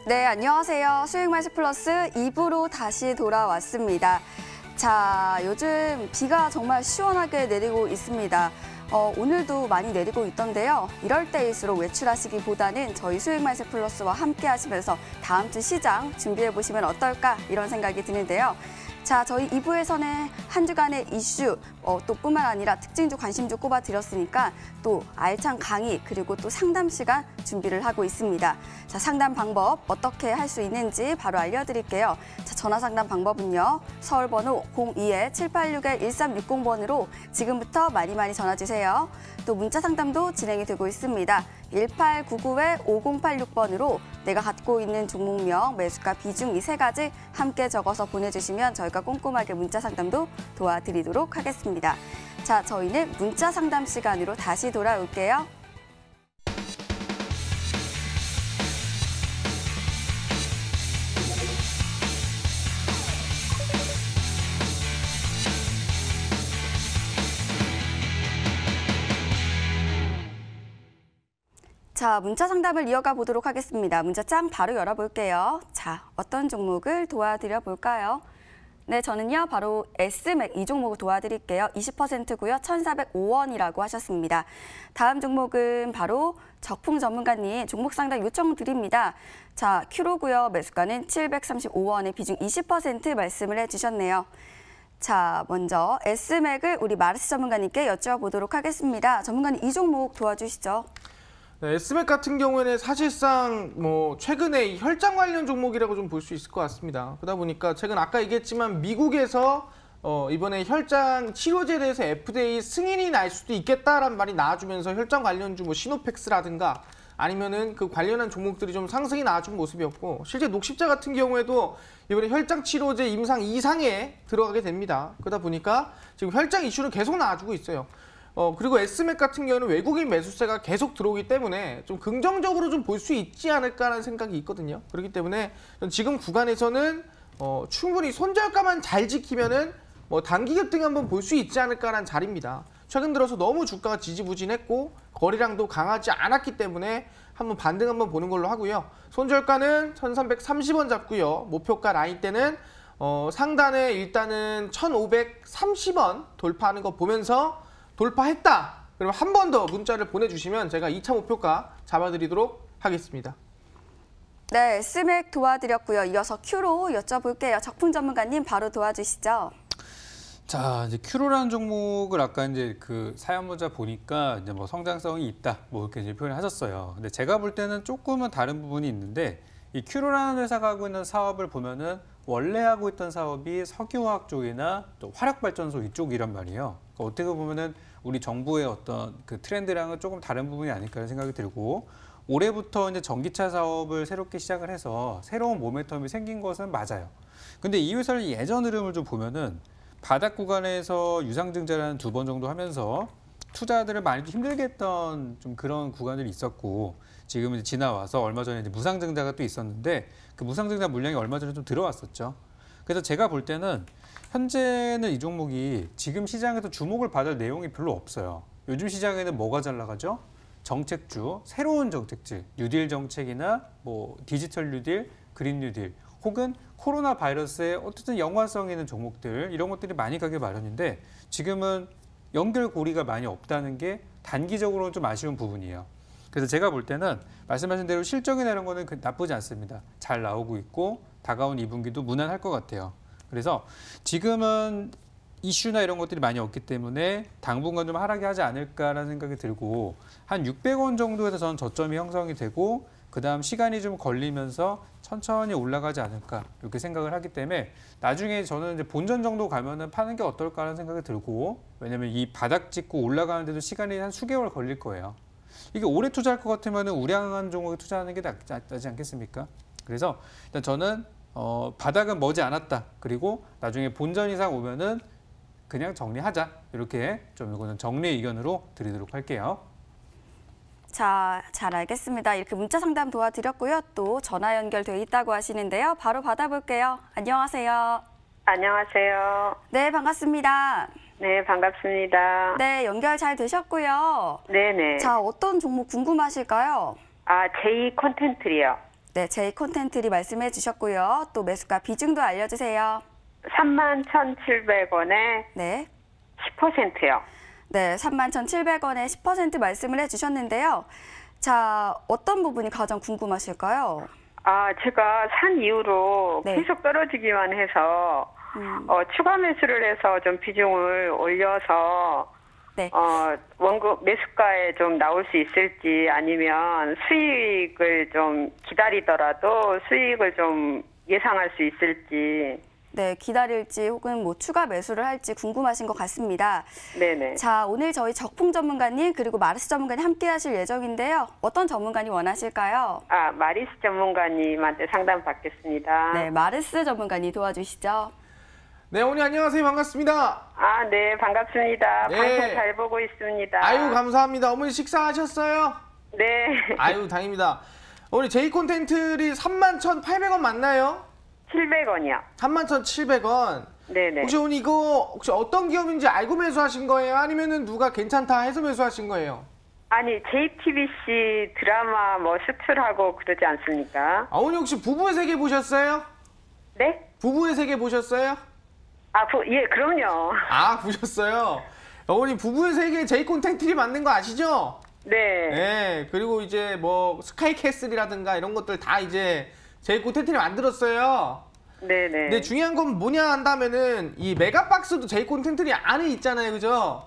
네, 안녕하세요. 수익말씀 플러스 2부로 다시 돌아왔습니다. 자, 요즘 비가 정말 시원하게 내리고 있습니다. 오늘도 많이 내리고 있던데요. 이럴 때일수록 외출하시기보다는 저희 수익말씀 플러스와 함께 하시면서 다음 주 시장 준비해 보시면 어떨까 이런 생각이 드는데요. 자, 저희 2부에서는 한 주간의 이슈, 또 뿐만 아니라 특징주, 관심주 꼽아드렸으니까 또 알찬 강의 그리고 또 상담 시간 준비를 하고 있습니다. 자, 상담 방법 어떻게 할 수 있는지 바로 알려드릴게요. 자, 전화 상담 방법은요. 서울번호 02-786-1360번으로 지금부터 많이 전화 주세요. 또 문자 상담도 진행이 되고 있습니다. 1899-5086번으로 내가 갖고 있는 종목명, 매수가, 비중 이 세 가지 함께 적어서 보내주시면 저희가 꼼꼼하게 문자 상담도 도와드리도록 하겠습니다. 자, 저희는 문자 상담 시간으로 다시 돌아올게요. 자, 문자 상담을 이어가 보도록 하겠습니다. 문자창 바로 열어볼게요. 자, 어떤 종목을 도와드려 볼까요? 네, 저는요, 바로 S맥 이 종목을 도와드릴게요. 20%고요. 1,405원이라고 하셨습니다. 다음 종목은 바로 적풍 전문가님 종목 상담 요청 드립니다. 자, 큐로고요. 매수가는 735원에 비중 20% 말씀을 해주셨네요. 자, 먼저 S맥을 우리 마르스 전문가님께 여쭤보도록 하겠습니다. 전문가님 이 종목 도와주시죠. 네, S맥 같은 경우에는 사실상 최근에 이 혈장 관련 종목이라고 좀 볼 수 있을 것 같습니다. 그러다 보니까 최근 아까 얘기했지만 미국에서 이번에 혈장 치료제에 대해서 FDA 승인이 날 수도 있겠다라는 말이 나와주면서 혈장 관련주 시노팩스라든가 아니면은 그 관련한 종목들이 좀 상승이 나와준 모습이었고, 실제 녹십자 같은 경우에도 이번에 혈장 치료제 임상 2상에 들어가게 됩니다. 그러다 보니까 지금 혈장 이슈는 계속 나와주고 있어요. 그리고 S맥 같은 경우는 외국인 매수세가 계속 들어오기 때문에 좀 긍정적으로 좀 볼 수 있지 않을까라는 생각이 있거든요. 그렇기 때문에 지금 구간에서는 충분히 손절가만 잘 지키면은 단기 급등 한번 볼 수 있지 않을까라는 자리입니다. 최근 들어서 너무 주가가 지지부진했고 거래량도 강하지 않았기 때문에 한번 반등 한번 보는 걸로 하고요. 손절가는 1,330원 잡고요. 목표가 라인 때는 상단에 일단은 1,530원 돌파하는 거 보면서 돌파했다. 그럼 한 번 더 문자를 보내주시면 제가 2차 목표가 잡아드리도록 하겠습니다. 네, S맥 도와드렸고요. 이어서 큐로 여쭤볼게요. 적풍 전문가님 바로 도와주시죠. 자, 이제 큐로라는 종목을 아까 이제 그 사연문자 보니까 이제 성장성이 있다, 이렇게 이제 표현하셨어요. 근데 제가 볼 때는 조금은 다른 부분이 있는데, 이 큐로라는 회사가 하고 있는 사업을 보면은 원래 하고 있던 사업이 석유화학 쪽이나 또 화력발전소 이쪽이란 말이에요. 그러니까 어떻게 보면은 우리 정부의 어떤 그 트렌드랑은 조금 다른 부분이 아닐까 생각이 들고, 올해부터 이제 전기차 사업을 새롭게 시작을 해서 새로운 모멘텀이 생긴 것은 맞아요. 근데 이 회사를 예전 흐름을 좀 보면은 바닥 구간에서 유상증자를 한 2번 정도 하면서 투자들을 많이 힘들게 했던 좀 그런 구간들이 있었고, 지금 이제 지나와서 얼마 전에 이제 무상증자가 또 있었는데 그 무상증자 물량이 얼마 전에 좀 들어왔었죠. 그래서 제가 볼 때는 현재는 이 종목이 지금 시장에서 주목을 받을 내용이 별로 없어요. 요즘 시장에는 뭐가 잘 나가죠? 정책주, 새로운 정책들, 뉴딜 정책이나 디지털 뉴딜, 그린 뉴딜, 혹은 코로나 바이러스의 어쨌든 연관성 있는 종목들, 이런 것들이 많이 가기 마련인데 지금은 연결고리가 많이 없다는 게 단기적으로는 좀 아쉬운 부분이에요. 그래서 제가 볼 때는 말씀하신 대로 실적이나 이런 거는 나쁘지 않습니다. 잘 나오고 있고 다가온 2분기도 무난할 것 같아요. 그래서 지금은 이슈나 이런 것들이 많이 없기 때문에 당분간 좀 하락이 하지 않을까라는 생각이 들고, 한 600원 정도에서 저는 저점이 형성이 되고 그 다음 시간이 좀 걸리면서 천천히 올라가지 않을까 이렇게 생각을 하기 때문에 나중에 저는 이제 본전 정도 가면은 파는 게 어떨까라는 생각이 들고, 왜냐면 이 바닥 찍고 올라가는데도 시간이 한 수개월 걸릴 거예요. 이게 오래 투자할 것 같으면은 우량한 종목에 투자하는 게 낫지 않겠습니까? 그래서 일단 저는 바닥은 머지 않았다. 그리고 나중에 본전 이상 오면은 그냥 정리하자. 이렇게 좀 이거는 정리 의견으로 드리도록 할게요. 자, 잘 알겠습니다. 이렇게 문자 상담 도와드렸고요. 또 전화 연결돼 있다고 하시는데요. 바로 받아볼게요. 안녕하세요. 안녕하세요. 네, 반갑습니다. 네, 반갑습니다. 네, 연결 잘 되셨고요. 네네. 자, 어떤 종목 궁금하실까요? 아, 제2 콘텐츠요. 네, 제이 콘텐트리 말씀해 주셨고요. 또 매수가 비중도 알려주세요. 31,700원에 네. 10%요. 네, 31,700원에 10% 말씀을 해주셨는데요. 자, 어떤 부분이 가장 궁금하실까요? 제가 산 이후로 네. 계속 떨어지기만 해서 추가 매수를 해서 좀 비중을 올려서 네. 원금 매수가에 좀 나올 수 있을지 아니면 수익을 좀 기다리더라도 수익을 좀 예상할 수 있을지. 네, 기다릴지 혹은 뭐 추가 매수를 할지 궁금하신 것 같습니다. 네네. 자, 오늘 저희 적풍 전문가님 그리고 마르스 전문가님 함께 하실 예정인데요. 어떤 전문가님 원하실까요? 마리스 전문가님한테 상담 받겠습니다. 네, 마르스 전문가님 도와주시죠. 네, 어머니 안녕하세요. 반갑습니다. 네, 반갑습니다. 네. 방송 잘 보고 있습니다. 아유, 감사합니다. 어머니 식사하셨어요? 네. 아유, 다행입니다. 어머니 제이 콘텐트리 31,800원 맞나요? 700원이요. 31,700원. 네네. 혹시 오늘 이거 혹시 어떤 기업인지 알고 매수하신 거예요? 아니면은 누가 괜찮다 해서 매수하신 거예요? 아니, JTBC 드라마 뭐 수출하고 그러지 않습니까? 어머니 혹시 부부의 세계 보셨어요? 네? 부부의 세계 보셨어요? 예, 그럼요. 보셨어요. 어머니 부부의 세계 제이 콘텐트리 맞는 거 아시죠? 네. 네. 그리고 이제 뭐 스카이캐슬이라든가 이런 것들 다 이제 제이 콘텐트리 만들었어요. 네네. 근데 중요한 건 뭐냐 한다면은 이 메가박스도 제이 콘텐트리 안에 있잖아요, 그죠?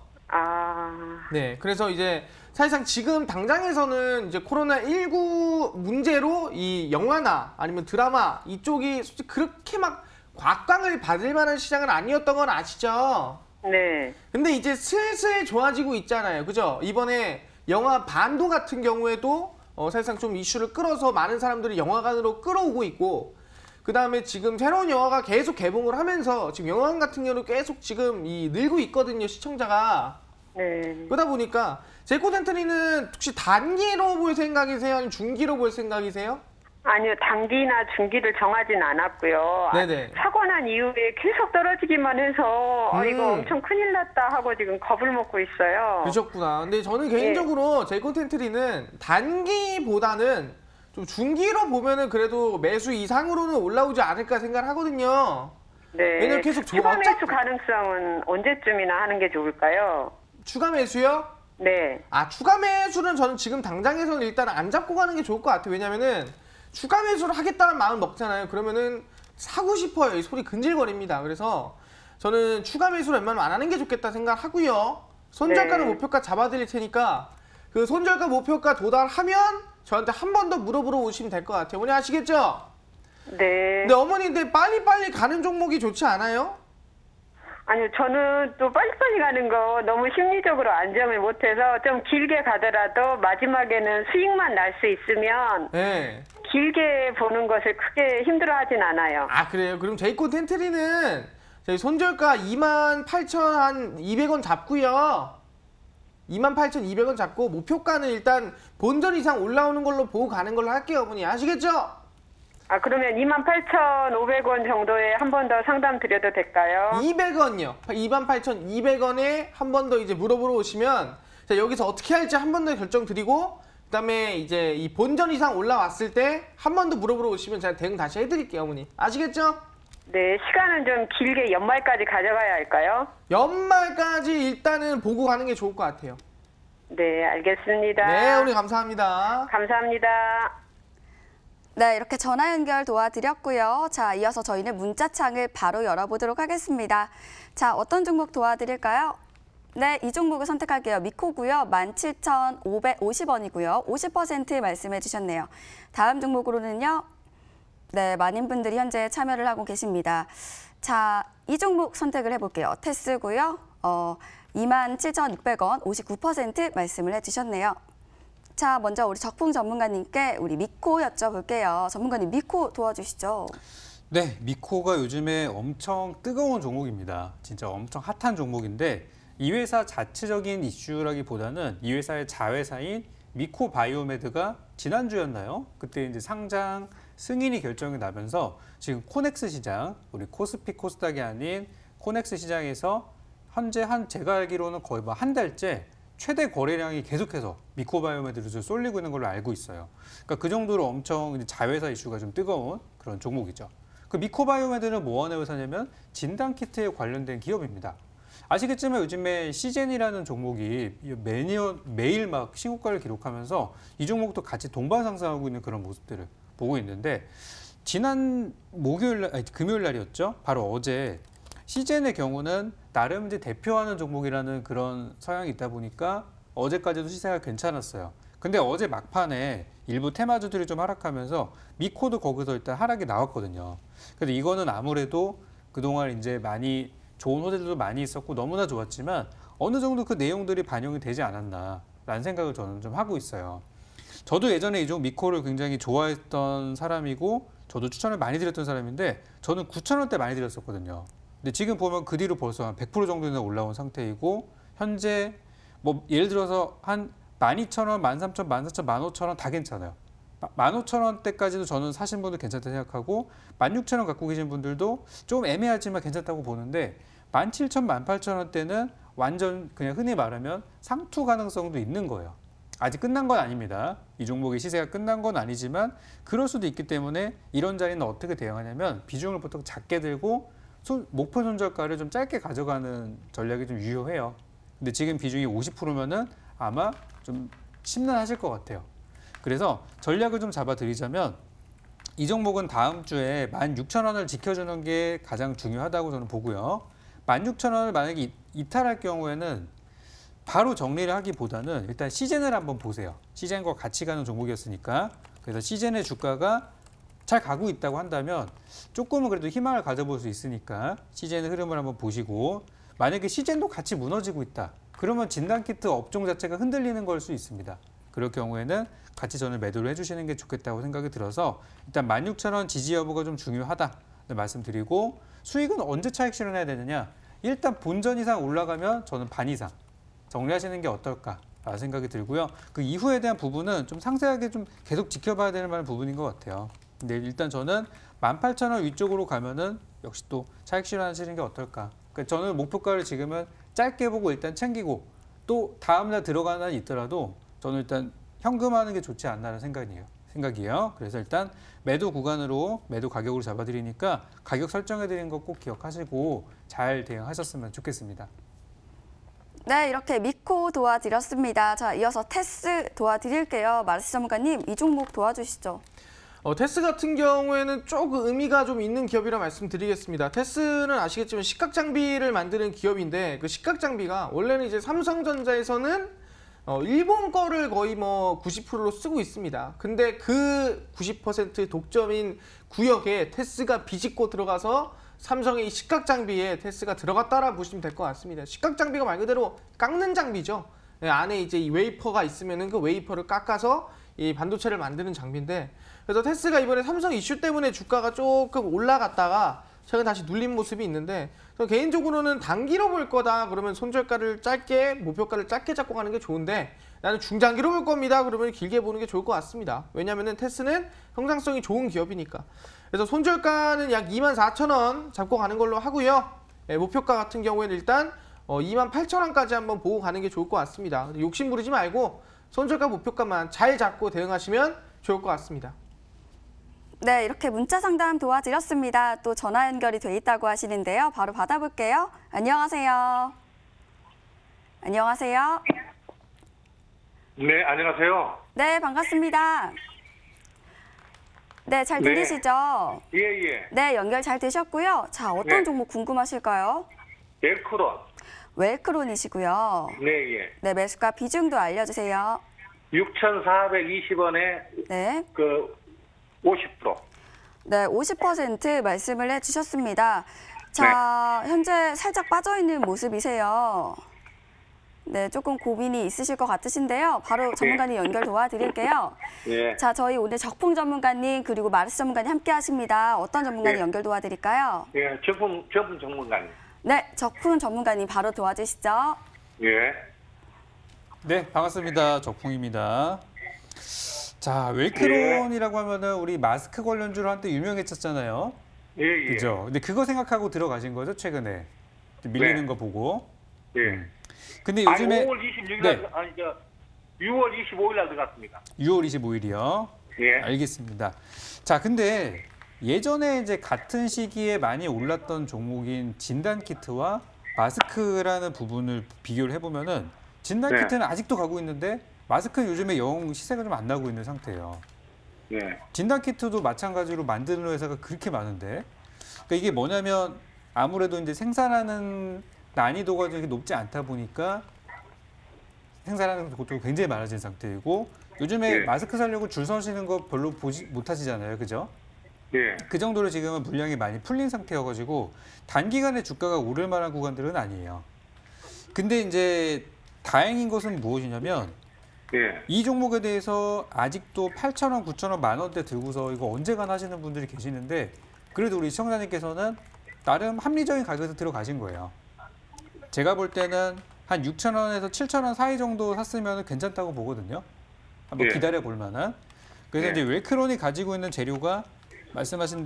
네, 그래서 이제 사실상 지금 당장에서는 이제 코로나19 문제로 이 영화나 아니면 드라마 이쪽이 솔직히 그렇게 막 곽광을 받을 만한 시장은 아니었던 건 아시죠? 네. 근데 이제 슬슬 좋아지고 있잖아요, 그죠? 이번에 영화 반도 같은 경우에도 사실상 좀 이슈를 끌어서 많은 사람들이 영화관으로 끌어오고 있고, 그 다음에 지금 새로운 영화가 계속 개봉을 하면서 지금 영화관 같은 경우는 계속 지금 늘고 있거든요, 시청자가. 네. 그러다 보니까 제이 콘텐트리는 혹시 단기로 볼 생각이세요? 아니면 중기로 볼 생각이세요? 아니요, 단기나 중기를 정하진 않았고요. 네네. 사고 난 이후에 계속 떨어지기만 해서 이거 엄청 큰일 났다 하고 지금 겁을 먹고 있어요. 그러셨구나. 근데 저는 개인적으로 제이 콘텐트리는 단기보다는 좀 중기로 보면은 그래도 매수 이상으로는 올라오지 않을까 생각을 하거든요. 네. 왜냐면 계속 추가 매수 가능성은 언제쯤이나 하는 게 좋을까요? 추가 매수요? 네. 추가 매수는 저는 지금 당장에서는 일단 안 잡고 가는 게 좋을 것 같아요. 왜냐면은 추가 매수를 하겠다는 마음 먹잖아요. 그러면은 사고 싶어요. 이 소리 근질거립니다. 그래서 저는 추가 매수를 웬만하면 안 하는 게 좋겠다 생각하고요. 손절가는 네. 목표가 잡아드릴 테니까 그 손절가 목표가 도달하면 저한테 한 번 더 물어보러 오시면 될 것 같아요. 어머니 아시겠죠? 네. 근데 어머니 근데 빨리빨리 가는 종목이 좋지 않아요? 아니요, 저는 또 빨리빨리 가는 거 너무 심리적으로 안정을 못해서 좀 길게 가더라도 마지막에는 수익만 날 수 있으면 네. 길게 보는 것을 크게 힘들어하진 않아요. 그래요? 그럼 제이 콘텐트리는 저희 손절가 28,200원 잡고요. 28,200원 잡고 목표가는 일단 본전 이상 올라오는 걸로 보고 가는 걸로 할게요, 어머니. 아시겠죠? 그러면 28,500원 정도에 한 번 더 상담 드려도 될까요? 200원이요. 28,200원에 한 번 더 이제 물어보러 오시면 자, 여기서 어떻게 할지 한 번 더 결정 드리고 그다음에 이제 이 본전 이상 올라왔을 때 한 번 더 물어보러 오시면 제가 대응 다시 해드릴게요, 어머니. 아시겠죠? 네, 시간은 좀 길게 연말까지 가져가야 할까요? 연말까지 일단은 보고 가는 게 좋을 것 같아요. 네, 알겠습니다. 네, 어머니 감사합니다. 감사합니다. 네, 이렇게 전화 연결 도와드렸고요. 자, 이어서 저희는 문자창을 바로 열어보도록 하겠습니다. 자, 어떤 종목 도와드릴까요? 네, 이 종목을 선택할게요. 미코고요. 17,550원이고요. 50% 말씀해 주셨네요. 다음 종목으로는요. 네, 많은 분들이 현재 참여를 하고 계십니다. 자, 이 종목 선택을 해볼게요. 테스고요. 27,600원, 59% 말씀을 해주셨네요. 자, 먼저 우리 적풍 전문가님께 우리 미코 여쭤볼게요. 전문가님, 미코 도와주시죠. 네, 미코가 요즘에 엄청 뜨거운 종목입니다. 진짜 엄청 핫한 종목인데 이 회사 자체적인 이슈라기보다는 이 회사의 자회사인 미코 바이오메드가 지난주였나요? 그때 이제 상장 승인이 결정이 나면서 지금 코넥스 시장, 우리 코스피 코스닥이 아닌 코넥스 시장에서 현재 제가 알기로는 거의 한 달째 최대 거래량이 계속해서 미코바이오메드로 쏠리고 있는 걸로 알고 있어요. 그러니까 그 정도로 엄청 이제 자회사 이슈가 좀 뜨거운 그런 종목이죠. 그 미코바이오메드는 뭐 하는 회사냐면 진단키트에 관련된 기업입니다. 아시겠지만 요즘에 시젠이라는 종목이 매일 막 신고가를 기록하면서 이 종목도 같이 동반 상승하고 있는 그런 모습들을 보고 있는데 지난 금요일 날이었죠. 바로 어제 시젠의 경우는 나름 이제 대표하는 종목이라는 그런 성향이 있다 보니까 어제까지도 시세가 괜찮았어요. 근데 어제 막판에 일부 테마주들이 좀 하락하면서 미코도 거기서 일단 하락이 나왔거든요. 근데 이거는 아무래도 그동안 이제 많이 좋은 호재들도 많이 있었고 너무나 좋았지만 어느 정도 그 내용들이 반영이 되지 않았나라는 생각을 저는 좀 하고 있어요. 저도 예전에 이 종목 미코를 굉장히 좋아했던 사람이고 저도 추천을 많이 드렸던 사람인데 저는 9,000원대 많이 드렸었거든요. 근데 지금 보면 그 뒤로 벌써 한 100% 정도는 올라온 상태이고 현재 뭐 예를 들어서 한 12,000원, 13,000원, 14,000원, 15,000원 다 괜찮아요. 15,000원대까지도 저는 사신 분들 괜찮다 생각하고 16,000원 갖고 계신 분들도 좀 애매하지만 괜찮다고 보는데 17,000원, 18,000원대는 완전 그냥 흔히 말하면 상투 가능성도 있는 거예요. 아직 끝난 건 아닙니다. 이 종목의 시세가 끝난 건 아니지만 그럴 수도 있기 때문에 이런 자리는 어떻게 대응하냐면 비중을 보통 작게 들고 목표 손절가를 좀 짧게 가져가는 전략이 좀 유효해요. 근데 지금 비중이 50%면은 아마 좀 심란하실 것 같아요. 그래서 전략을 좀 잡아드리자면 이 종목은 다음 주에 16,000원을 지켜주는 게 가장 중요하다고 저는 보고요. 16,000원을 만약에 이탈할 경우에는 바로 정리를 하기보다는 일단 시젠을 한번 보세요. 시젠과 같이 가는 종목이었으니까. 그래서 시젠의 주가가 잘 가고 있다고 한다면 조금은 그래도 희망을 가져볼 수 있으니까 시젠의 흐름을 한번 보시고 만약에 시젠도 같이 무너지고 있다. 그러면 진단키트 업종 자체가 흔들리는 걸 수 있습니다. 그럴 경우에는 같이 저는 매도를 해주시는 게 좋겠다고 생각이 들어서 일단 16,000원 지지 여부가 좀 중요하다 말씀드리고 수익은 언제 차익 실현해야 되느냐 일단 본전 이상 올라가면 저는 반 이상 정리하시는 게 어떨까 생각이 들고요. 그 이후에 대한 부분은 좀 상세하게 좀 계속 지켜봐야 되는 만한 부분인 것 같아요. 근데 일단 저는 18,000원 위쪽으로 가면은 역시 또 차익 실현하시는 게 어떨까. 그러니까 저는 목표가를 지금은 짧게 보고 일단 챙기고 또 다음날 들어가는 날 있더라도 저는 일단 현금하는 게 좋지 않나라는 생각이에요. 그래서 일단 매도 구간으로 매도 가격으로 잡아드리니까 가격 설정해드린 거 꼭 기억하시고 잘 대응하셨으면 좋겠습니다. 네, 이렇게 미코 도와드렸습니다. 자, 이어서 테스 도와드릴게요. 마르스 전문가님, 이 종목 도와주시죠. 테스 같은 경우에는 조금 의미가 좀 있는 기업이라 말씀드리겠습니다. 테스는 아시겠지만 식각 장비를 만드는 기업인데 그 식각 장비가 원래는 이제 삼성전자에서는 일본 거를 거의 뭐 90%로 쓰고 있습니다. 근데 그 90% 독점인 구역에 테스가 비집고 들어가서 삼성의 이 식각 장비에 테스가 들어갔다라 보시면 될 것 같습니다. 식각 장비가 말 그대로 깎는 장비죠. 안에 이제 이 웨이퍼가 있으면은 그 웨이퍼를 깎아서 이 반도체를 만드는 장비인데 그래서 테스가 이번에 삼성 이슈 때문에 주가가 조금 올라갔다가 최근 다시 눌린 모습이 있는데 개인적으로는 단기로 볼 거다 그러면 손절가를 짧게 목표가를 짧게 잡고 가는 게 좋은데 나는 중장기로 볼 겁니다 그러면 길게 보는 게 좋을 것 같습니다. 왜냐하면 테스는 성장성이 좋은 기업이니까. 그래서 손절가는 약 24,000원 잡고 가는 걸로 하고요. 목표가 같은 경우에는 일단 28,000원까지 한번 보고 가는 게 좋을 것 같습니다. 욕심 부리지 말고 손절가 목표가만 잘 잡고 대응하시면 좋을 것 같습니다. 네, 이렇게 문자 상담 도와드렸습니다. 또 전화 연결이 돼 있다고 하시는데요. 바로 받아볼게요. 안녕하세요. 안녕하세요. 네, 안녕하세요. 네, 반갑습니다. 네, 잘 네. 들리시죠? 예. 네, 연결 잘 되셨고요. 자, 어떤 네. 종목 궁금하실까요? 웰크론. 웰크론이시고요. 네. 네, 매수가 비중도 알려주세요. 6,420원에 네. 그 50%. 네, 50% 말씀을 해주셨습니다. 자, 현재 살짝 빠져있는 모습이세요. 네, 조금 고민이 있으실 것 같으신데요. 바로 전문가님 연결 도와드릴게요. 예. 자, 저희 오늘 적풍 전문가님 그리고 마르스 전문가님 함께 하십니다. 어떤 전문가님 네. 연결 도와드릴까요? 예, 전문 전문가님. 네, 적풍 전문가님 바로 도와주시죠. 예. 네, 반갑습니다. 적풍입니다. 자, 웰크론이라고 하면은 우리 마스크 관련주로 한때 유명했었잖아요. 예. 그죠? 근데 그거 생각하고 들어가신 거죠, 최근에? 밀리는 네. 거 보고. 예. 근데 아니, 요즘에 5월 26일 네. 날, 아니, 6월 25일 날 들어갔습니다. 6월 25일이요. 예. 알겠습니다. 자, 근데 예전에 이제 같은 시기에 많이 올랐던 종목인 진단키트와 마스크라는 부분을 비교를 해보면은 진단키트는 아직도 가고 있는데 마스크는 요즘에 영 시세가 좀 안 나고 있는 상태예요. 예. 진단키트도 마찬가지로 만드는 회사가 그렇게 많은데 그러니까 이게 뭐냐면 아무래도 이제 생산하는 난이도가 좀 이렇게 높지 않다 보니까 생산하는 것도 굉장히 많아진 상태이고 요즘에 예. 마스크 사려고 줄 서시는 거 별로 보지 못하시잖아요. 그죠? 예. 그 정도로 지금은 물량이 많이 풀린 상태여가지고 단기간에 주가가 오를 만한 구간들은 아니에요. 근데 이제 다행인 것은 무엇이냐면 예. 이 종목에 대해서 아직도 8,000원, 9,000원, 만 원대 들고서 이거 언제 가나 하시는 분들이 계시는데 그래도 우리 시청자님께서는 나름 합리적인 가격에서 들어가신 거예요. 제가 볼 때는 한 6,000원에서 7,000원 사이 정도 샀으면 괜찮다고 보거든요. 한번 예. 기다려 볼 만한. 그래서 예. 이제 웰크론이 가지고 있는 재료가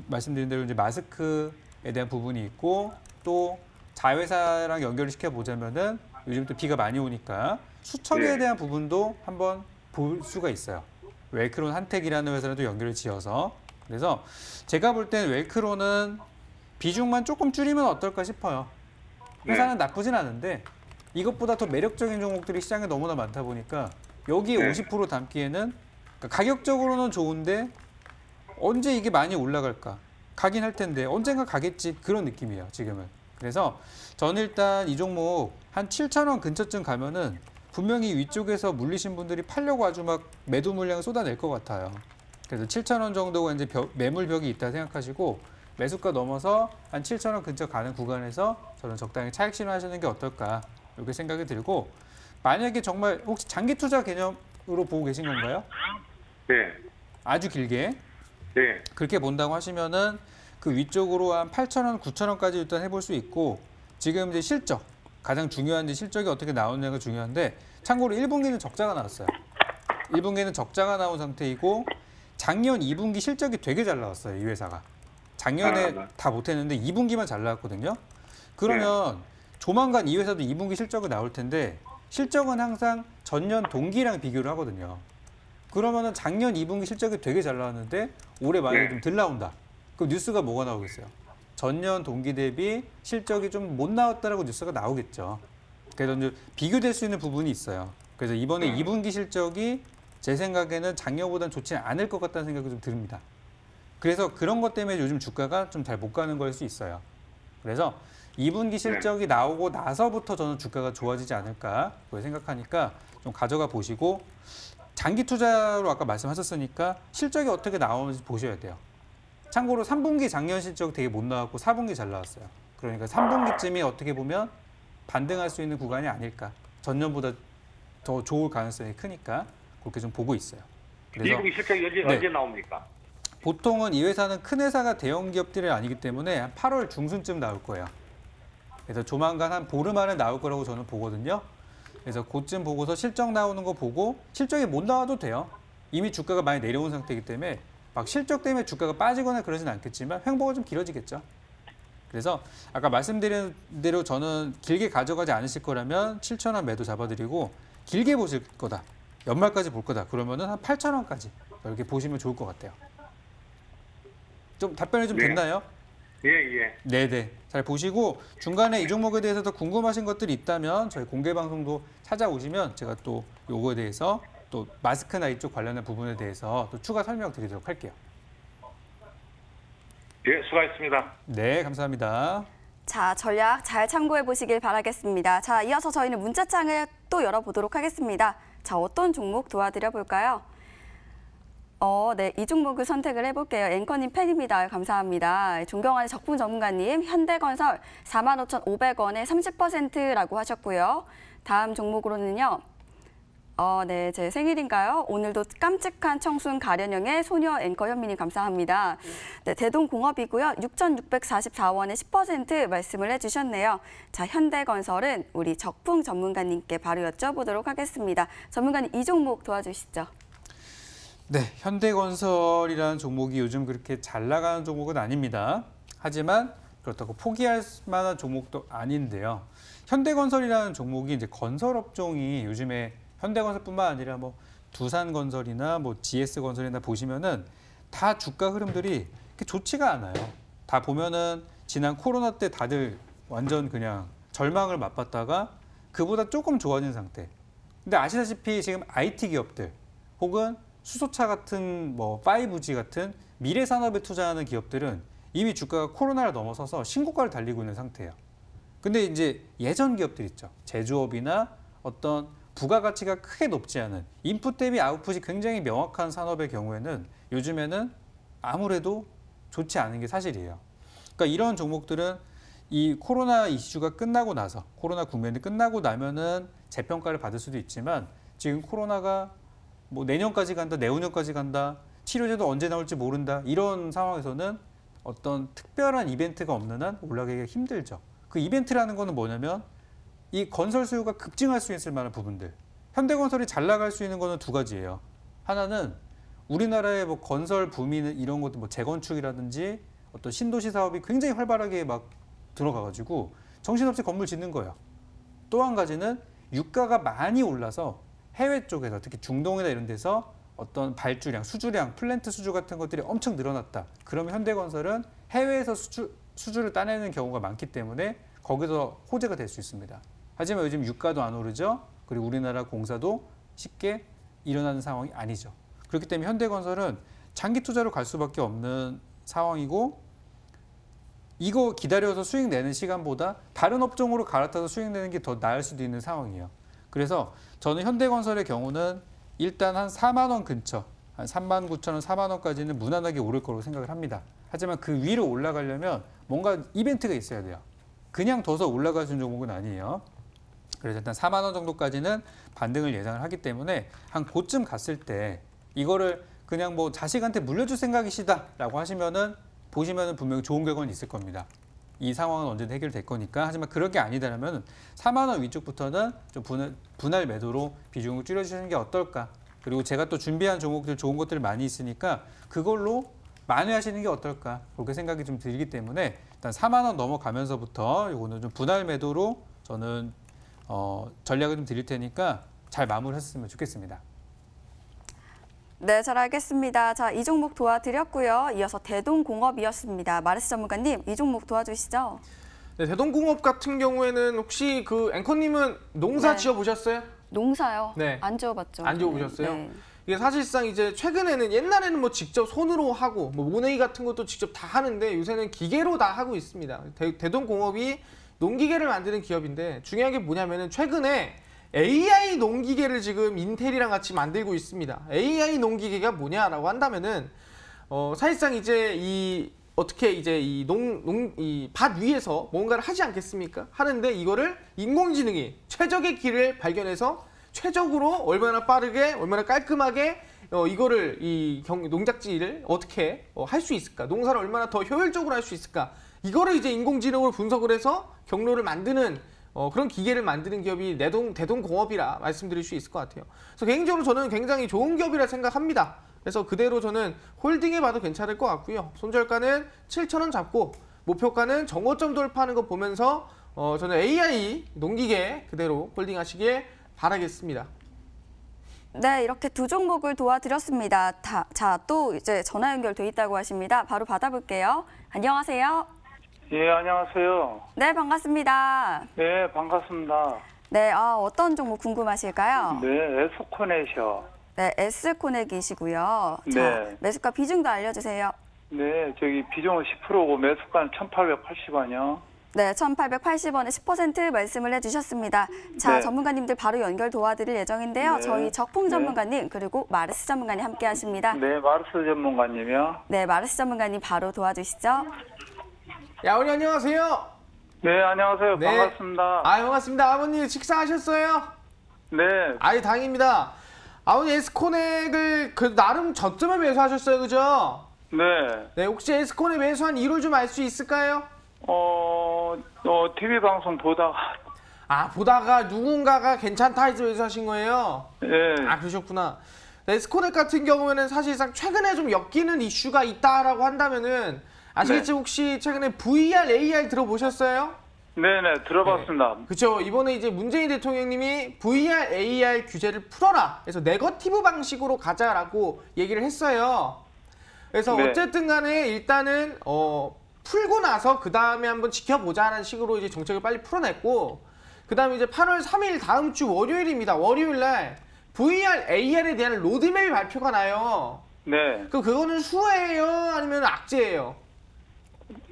말씀드린 대로 이제 마스크에 대한 부분이 있고 또 자회사랑 연결을 시켜 보자면은 요즘 또 비가 많이 오니까 수청에 예. 대한 부분도 한번 볼 수가 있어요. 웰크론 한택이라는 회사랑도 연결을 지어서 그래서 제가 볼 땐 웰크론은 비중만 조금 줄이면 어떨까 싶어요. 회사는 나쁘진 않은데 이것보다 더 매력적인 종목들이 시장에 너무나 많다 보니까 여기에 네. 50% 담기에는 그러니까 가격적으로는 좋은데 언제 이게 많이 올라갈까? 가긴 할 텐데 언젠가 가겠지 그런 느낌이에요 지금은. 그래서 저는 일단 이 종목 한 7,000원 근처쯤 가면은 분명히 위쪽에서 물리신 분들이 팔려고 아주 막 매도 물량을 쏟아낼 것 같아요. 그래서 7,000원 정도가 이제 매물벽이 있다 생각하시고 매수가 넘어서 한 7,000원 근처 가는 구간에서 저는 적당히 차익 실현하시는 게 어떨까 이렇게 생각이 들고 만약에 정말 혹시 장기 투자 개념으로 보고 계신 건가요? 예. 아주 길게 예. 그렇게 본다고 하시면은 그 위쪽으로 한 8,000원, 9,000원까지 일단 해볼 수 있고 지금 이제 실적 가장 중요한 이제 실적이 어떻게 나오느냐가 중요한데 참고로 1분기는 적자가 나왔어요. 1분기는 적자가 나온 상태이고 작년 2분기 실적이 되게 잘 나왔어요. 이 회사가. 작년에 네. 다 못했는데 2분기만 잘 나왔거든요. 그러면 조만간 이 회사도 2분기 실적이 나올 텐데 실적은 항상 전년 동기랑 비교를 하거든요. 그러면은 작년 2분기 실적이 되게 잘 나왔는데 올해 만약에 네. 좀 덜 나온다. 그럼 뉴스가 뭐가 나오겠어요? 전년 동기 대비 실적이 좀 못 나왔다라고 뉴스가 나오겠죠. 그래서 이제 비교될 수 있는 부분이 있어요. 그래서 이번에 2분기 실적이 제 생각에는 작년보다는 좋지 않을 것 같다는 생각이 좀 듭니다. 그래서 그런 것 때문에 요즘 주가가 좀 잘 못 가는 걸 수 있어요. 그래서 2분기 실적이 나오고 나서부터 저는 주가가 좋아지지 않을까 그걸 생각하니까 좀 가져가 보시고 장기 투자로 아까 말씀하셨으니까 실적이 어떻게 나오는지 보셔야 돼요. 참고로 3분기 작년 실적 되게 못 나왔고 4분기 잘 나왔어요. 그러니까 3분기쯤이 어떻게 보면 반등할 수 있는 구간이 아닐까. 전년보다 더 좋을 가능성이 크니까 그렇게 좀 보고 있어요. 그래서 2분기 실적이 언제 나옵니까? 보통은 이 회사는 큰 회사가 대형 기업들이 아니기 때문에 한 8월 중순쯤 나올 거예요. 그래서 조만간 한 보름 안에 나올 거라고 저는 보거든요. 그래서 그쯤 보고서 실적 나오는 거 보고 실적이 못 나와도 돼요. 이미 주가가 많이 내려온 상태이기 때문에 막 실적 때문에 주가가 빠지거나 그러진 않겠지만 횡보가 좀 길어지겠죠. 그래서 아까 말씀드린 대로 저는 길게 가져가지 않으실 거라면 7,000원 매도 잡아드리고 길게 보실 거다. 연말까지 볼 거다. 그러면은 한 8,000원까지 이렇게 보시면 좋을 것 같아요. 좀 답변이 좀 네. 됐나요? 예, 예. 네네. 잘 보시고 중간에 이 종목에 대해서 더 궁금하신 것들이 있다면 저희 공개 방송도 찾아오시면 제가 또 요거에 대해서 또 마스크나 이쪽 관련된 부분에 대해서 또 추가 설명드리도록 할게요. 예, 수고하셨습니다. 네, 감사합니다. 자, 전략 잘 참고해 보시길 바라겠습니다. 자, 이어서 저희는 문자창을 또 열어보도록 하겠습니다. 자, 어떤 종목 도와드려 볼까요? 네, 이 종목을 선택을 해볼게요. 앵커님 팬입니다. 감사합니다. 존경하는 적분 전문가님, 현대건설 45,500원에 30%라고 하셨고요. 다음 종목으로는요. 네, 제 생일인가요? 오늘도 깜찍한 청순 가련형의 소녀 앵커 현미님 감사합니다. 네, 대동공업이고요. 6,644원에 10% 말씀을 해주셨네요. 자, 현대건설은 우리 적풍 전문가님께 바로 여쭤보도록 하겠습니다. 전문가님, 이 종목 도와주시죠. 네, 현대건설이라는 종목이 요즘 그렇게 잘 나가는 종목은 아닙니다. 하지만 그렇다고 포기할 만한 종목도 아닌데요. 현대건설이라는 종목이 이제 건설 업종이 요즘에 현대건설뿐만 아니라 뭐 두산건설이나 뭐 GS건설이나 보시면은 다 주가 흐름들이 그렇게 좋지가 않아요. 다 보면은 지난 코로나 때 다들 완전 그냥 절망을 맛봤다가 그보다 조금 좋아진 상태. 근데 아시다시피 지금 IT 기업들 혹은 수소차 같은 뭐 5G 같은 미래 산업에 투자하는 기업들은 이미 주가가 코로나를 넘어서서 신고가를 달리고 있는 상태예요. 근데 이제 예전 기업들 있죠. 제조업이나 어떤 부가가치가 크게 높지 않은 인풋 대비 아웃풋이 굉장히 명확한 산업의 경우에는 요즘에는 아무래도 좋지 않은 게 사실이에요. 그러니까 이런 종목들은 이 코로나 이슈가 끝나고 나서 코로나 국면이 끝나고 나면은 재평가를 받을 수도 있지만 지금 코로나가 뭐 내년까지 간다, 내후년까지 간다, 치료제도 언제 나올지 모른다 이런 상황에서는 어떤 특별한 이벤트가 없는 한 올라가기가 힘들죠. 그 이벤트라는 거는 뭐냐면 이 건설 수요가 급증할 수 있을 만한 부분들. 현대건설이 잘 나갈 수 있는 거는 두 가지예요. 하나는 우리나라의 뭐 건설 붐이는 이런 것도 뭐 재건축이라든지 어떤 신도시 사업이 굉장히 활발하게 막 들어가가지고 정신없이 건물 짓는 거예요. 또 한 가지는 유가가 많이 올라서 해외 쪽에서 특히 중동이나 이런 데서 어떤 발주량, 수주량, 플랜트 수주 같은 것들이 엄청 늘어났다. 그러면 현대건설은 해외에서 수주를 따내는 경우가 많기 때문에 거기서 호재가 될 수 있습니다. 하지만 요즘 유가도 안 오르죠. 그리고 우리나라 공사도 쉽게 일어나는 상황이 아니죠. 그렇기 때문에 현대건설은 장기 투자로 갈 수밖에 없는 상황이고 이거 기다려서 수익 내는 시간보다 다른 업종으로 갈아타서 수익 내는 게 더 나을 수도 있는 상황이에요. 그래서 저는 현대건설의 경우는 일단 한 4만 원 근처, 한 3만 9천 원, 4만 원까지는 무난하게 오를 거라고 생각을 합니다. 하지만 그 위로 올라가려면 뭔가 이벤트가 있어야 돼요. 그냥 둬서 올라갈 수 있는 종목은 아니에요. 그래서 일단 4만 원 정도까지는 반등을 예상을 하기 때문에 한 고쯤 갔을 때 이거를 그냥 뭐 자식한테 물려줄 생각이시다라고 하시면은 보시면은 분명히 좋은 결과는 있을 겁니다. 이 상황은 언제든 해결될 거니까. 하지만 그런 게 아니다라면 4만 원 위쪽부터는 좀 분할 매도로 비중을 줄여주시는 게 어떨까. 그리고 제가 또 준비한 종목들 좋은 것들 많이 있으니까 그걸로 만회하시는 게 어떨까. 그렇게 생각이 좀 들기 때문에 일단 4만 원 넘어가면서부터 이거는 좀 분할 매도로 저는 전략을 좀 드릴 테니까 잘 마무리했으면 좋겠습니다. 네, 잘 알겠습니다. 자, 이 종목 도와드렸고요. 이어서 대동공업이었습니다. 마르스 전문가님, 이 종목 도와주시죠. 네, 대동공업 같은 경우에는 혹시 그 앵커님은 농사 네. 지어보셨어요? 농사요? 네. 안 지어봤죠. 안 지어보셨어요? 네. 이게 사실상 이제 최근에는 옛날에는 뭐 직접 손으로 하고 뭐 모내기 같은 것도 직접 다 하는데 요새는 기계로 다 하고 있습니다. 대동공업이 농기계를 만드는 기업인데 중요한 게 뭐냐면은 최근에 AI 농기계를 지금 인텔이랑 같이 만들고 있습니다. AI 농기계가 뭐냐라고 한다면은 사실상 이제 이 어떻게 이제 이 밭 위에서 뭔가를 하지 않겠습니까? 하는데 이거를 인공지능이 최적의 길을 발견해서 최적으로 얼마나 빠르게 얼마나 깔끔하게 이거를 이 농작지를 어떻게 할 수 있을까? 농사를 얼마나 더 효율적으로 할 수 있을까? 이거를 이제 인공지능으로 분석을 해서 경로를 만드는 그런 기계를 만드는 기업이 대동공업이라 말씀드릴 수 있을 것 같아요. 그래서 개인적으로 저는 굉장히 좋은 기업이라 생각합니다. 그래서 그대로 저는 홀딩해 봐도 괜찮을 것 같고요. 손절가는 7,000원 잡고 목표가는 정고점 돌파하는 거 보면서 저는 AI 농기계 그대로 홀딩하시길 바라겠습니다. 네, 이렇게 두 종목을 도와드렸습니다. 자, 또 이제 전화 연결돼 있다고 하십니다. 바로 받아볼게요. 안녕하세요. 예, 안녕하세요. 네, 반갑습니다. 네, 반갑습니다. 네, 어떤 종목 궁금하실까요? 네, 에스코넷이요. 네, S코넥이시고요. 자, 네. 매수가 비중도 알려주세요. 네, 저기 비중은 10%고 매수가는 1,880원이요. 네, 1,880원에 10% 말씀을 해주셨습니다. 자, 네. 전문가님들 바로 연결 도와드릴 예정인데요. 네. 저희 적풍 네. 전문가님 그리고 마르스 전문가님 함께 하십니다. 네, 마르스 전문가님이요. 네, 마르스 전문가님 바로 도와주시죠. 야원이 안녕하세요. 네, 안녕하세요. 네. 반갑습니다. 반갑습니다. 아버님 식사하셨어요? 네, 다행입니다. 아버님 S코넥을 그 나름 저점에 매수하셨어요, 그죠? 네. 네, 혹시 S코넥 매수한 이유를 좀 알 수 있을까요? TV 방송 보다가, 보다가 누군가가 괜찮다 해서 매수하신 거예요? 예, 그러셨구나. 네, S코넥 같은 경우에는 사실상 최근에 좀 엮이는 이슈가 있다라고 한다면은 아시겠지 혹시 최근에 VR, AR 들어보셨어요? 네네, 들어봤습니다. 그렇죠. 이번에 이제 문재인 대통령님이 VR, AR 규제를 풀어라. 그래서 네거티브 방식으로 가자라고 얘기를 했어요. 그래서 네. 어쨌든 간에 일단은 풀고 나서 그 다음에 한번 지켜보자는 식으로 이제 정책을 빨리 풀어냈고, 그 다음에 이제 8월 3일 다음 주 월요일입니다. 월요일 날 VR, AR에 대한 로드맵이 발표가 나요. 네, 그거는 수혜예요? 아니면 악재예요?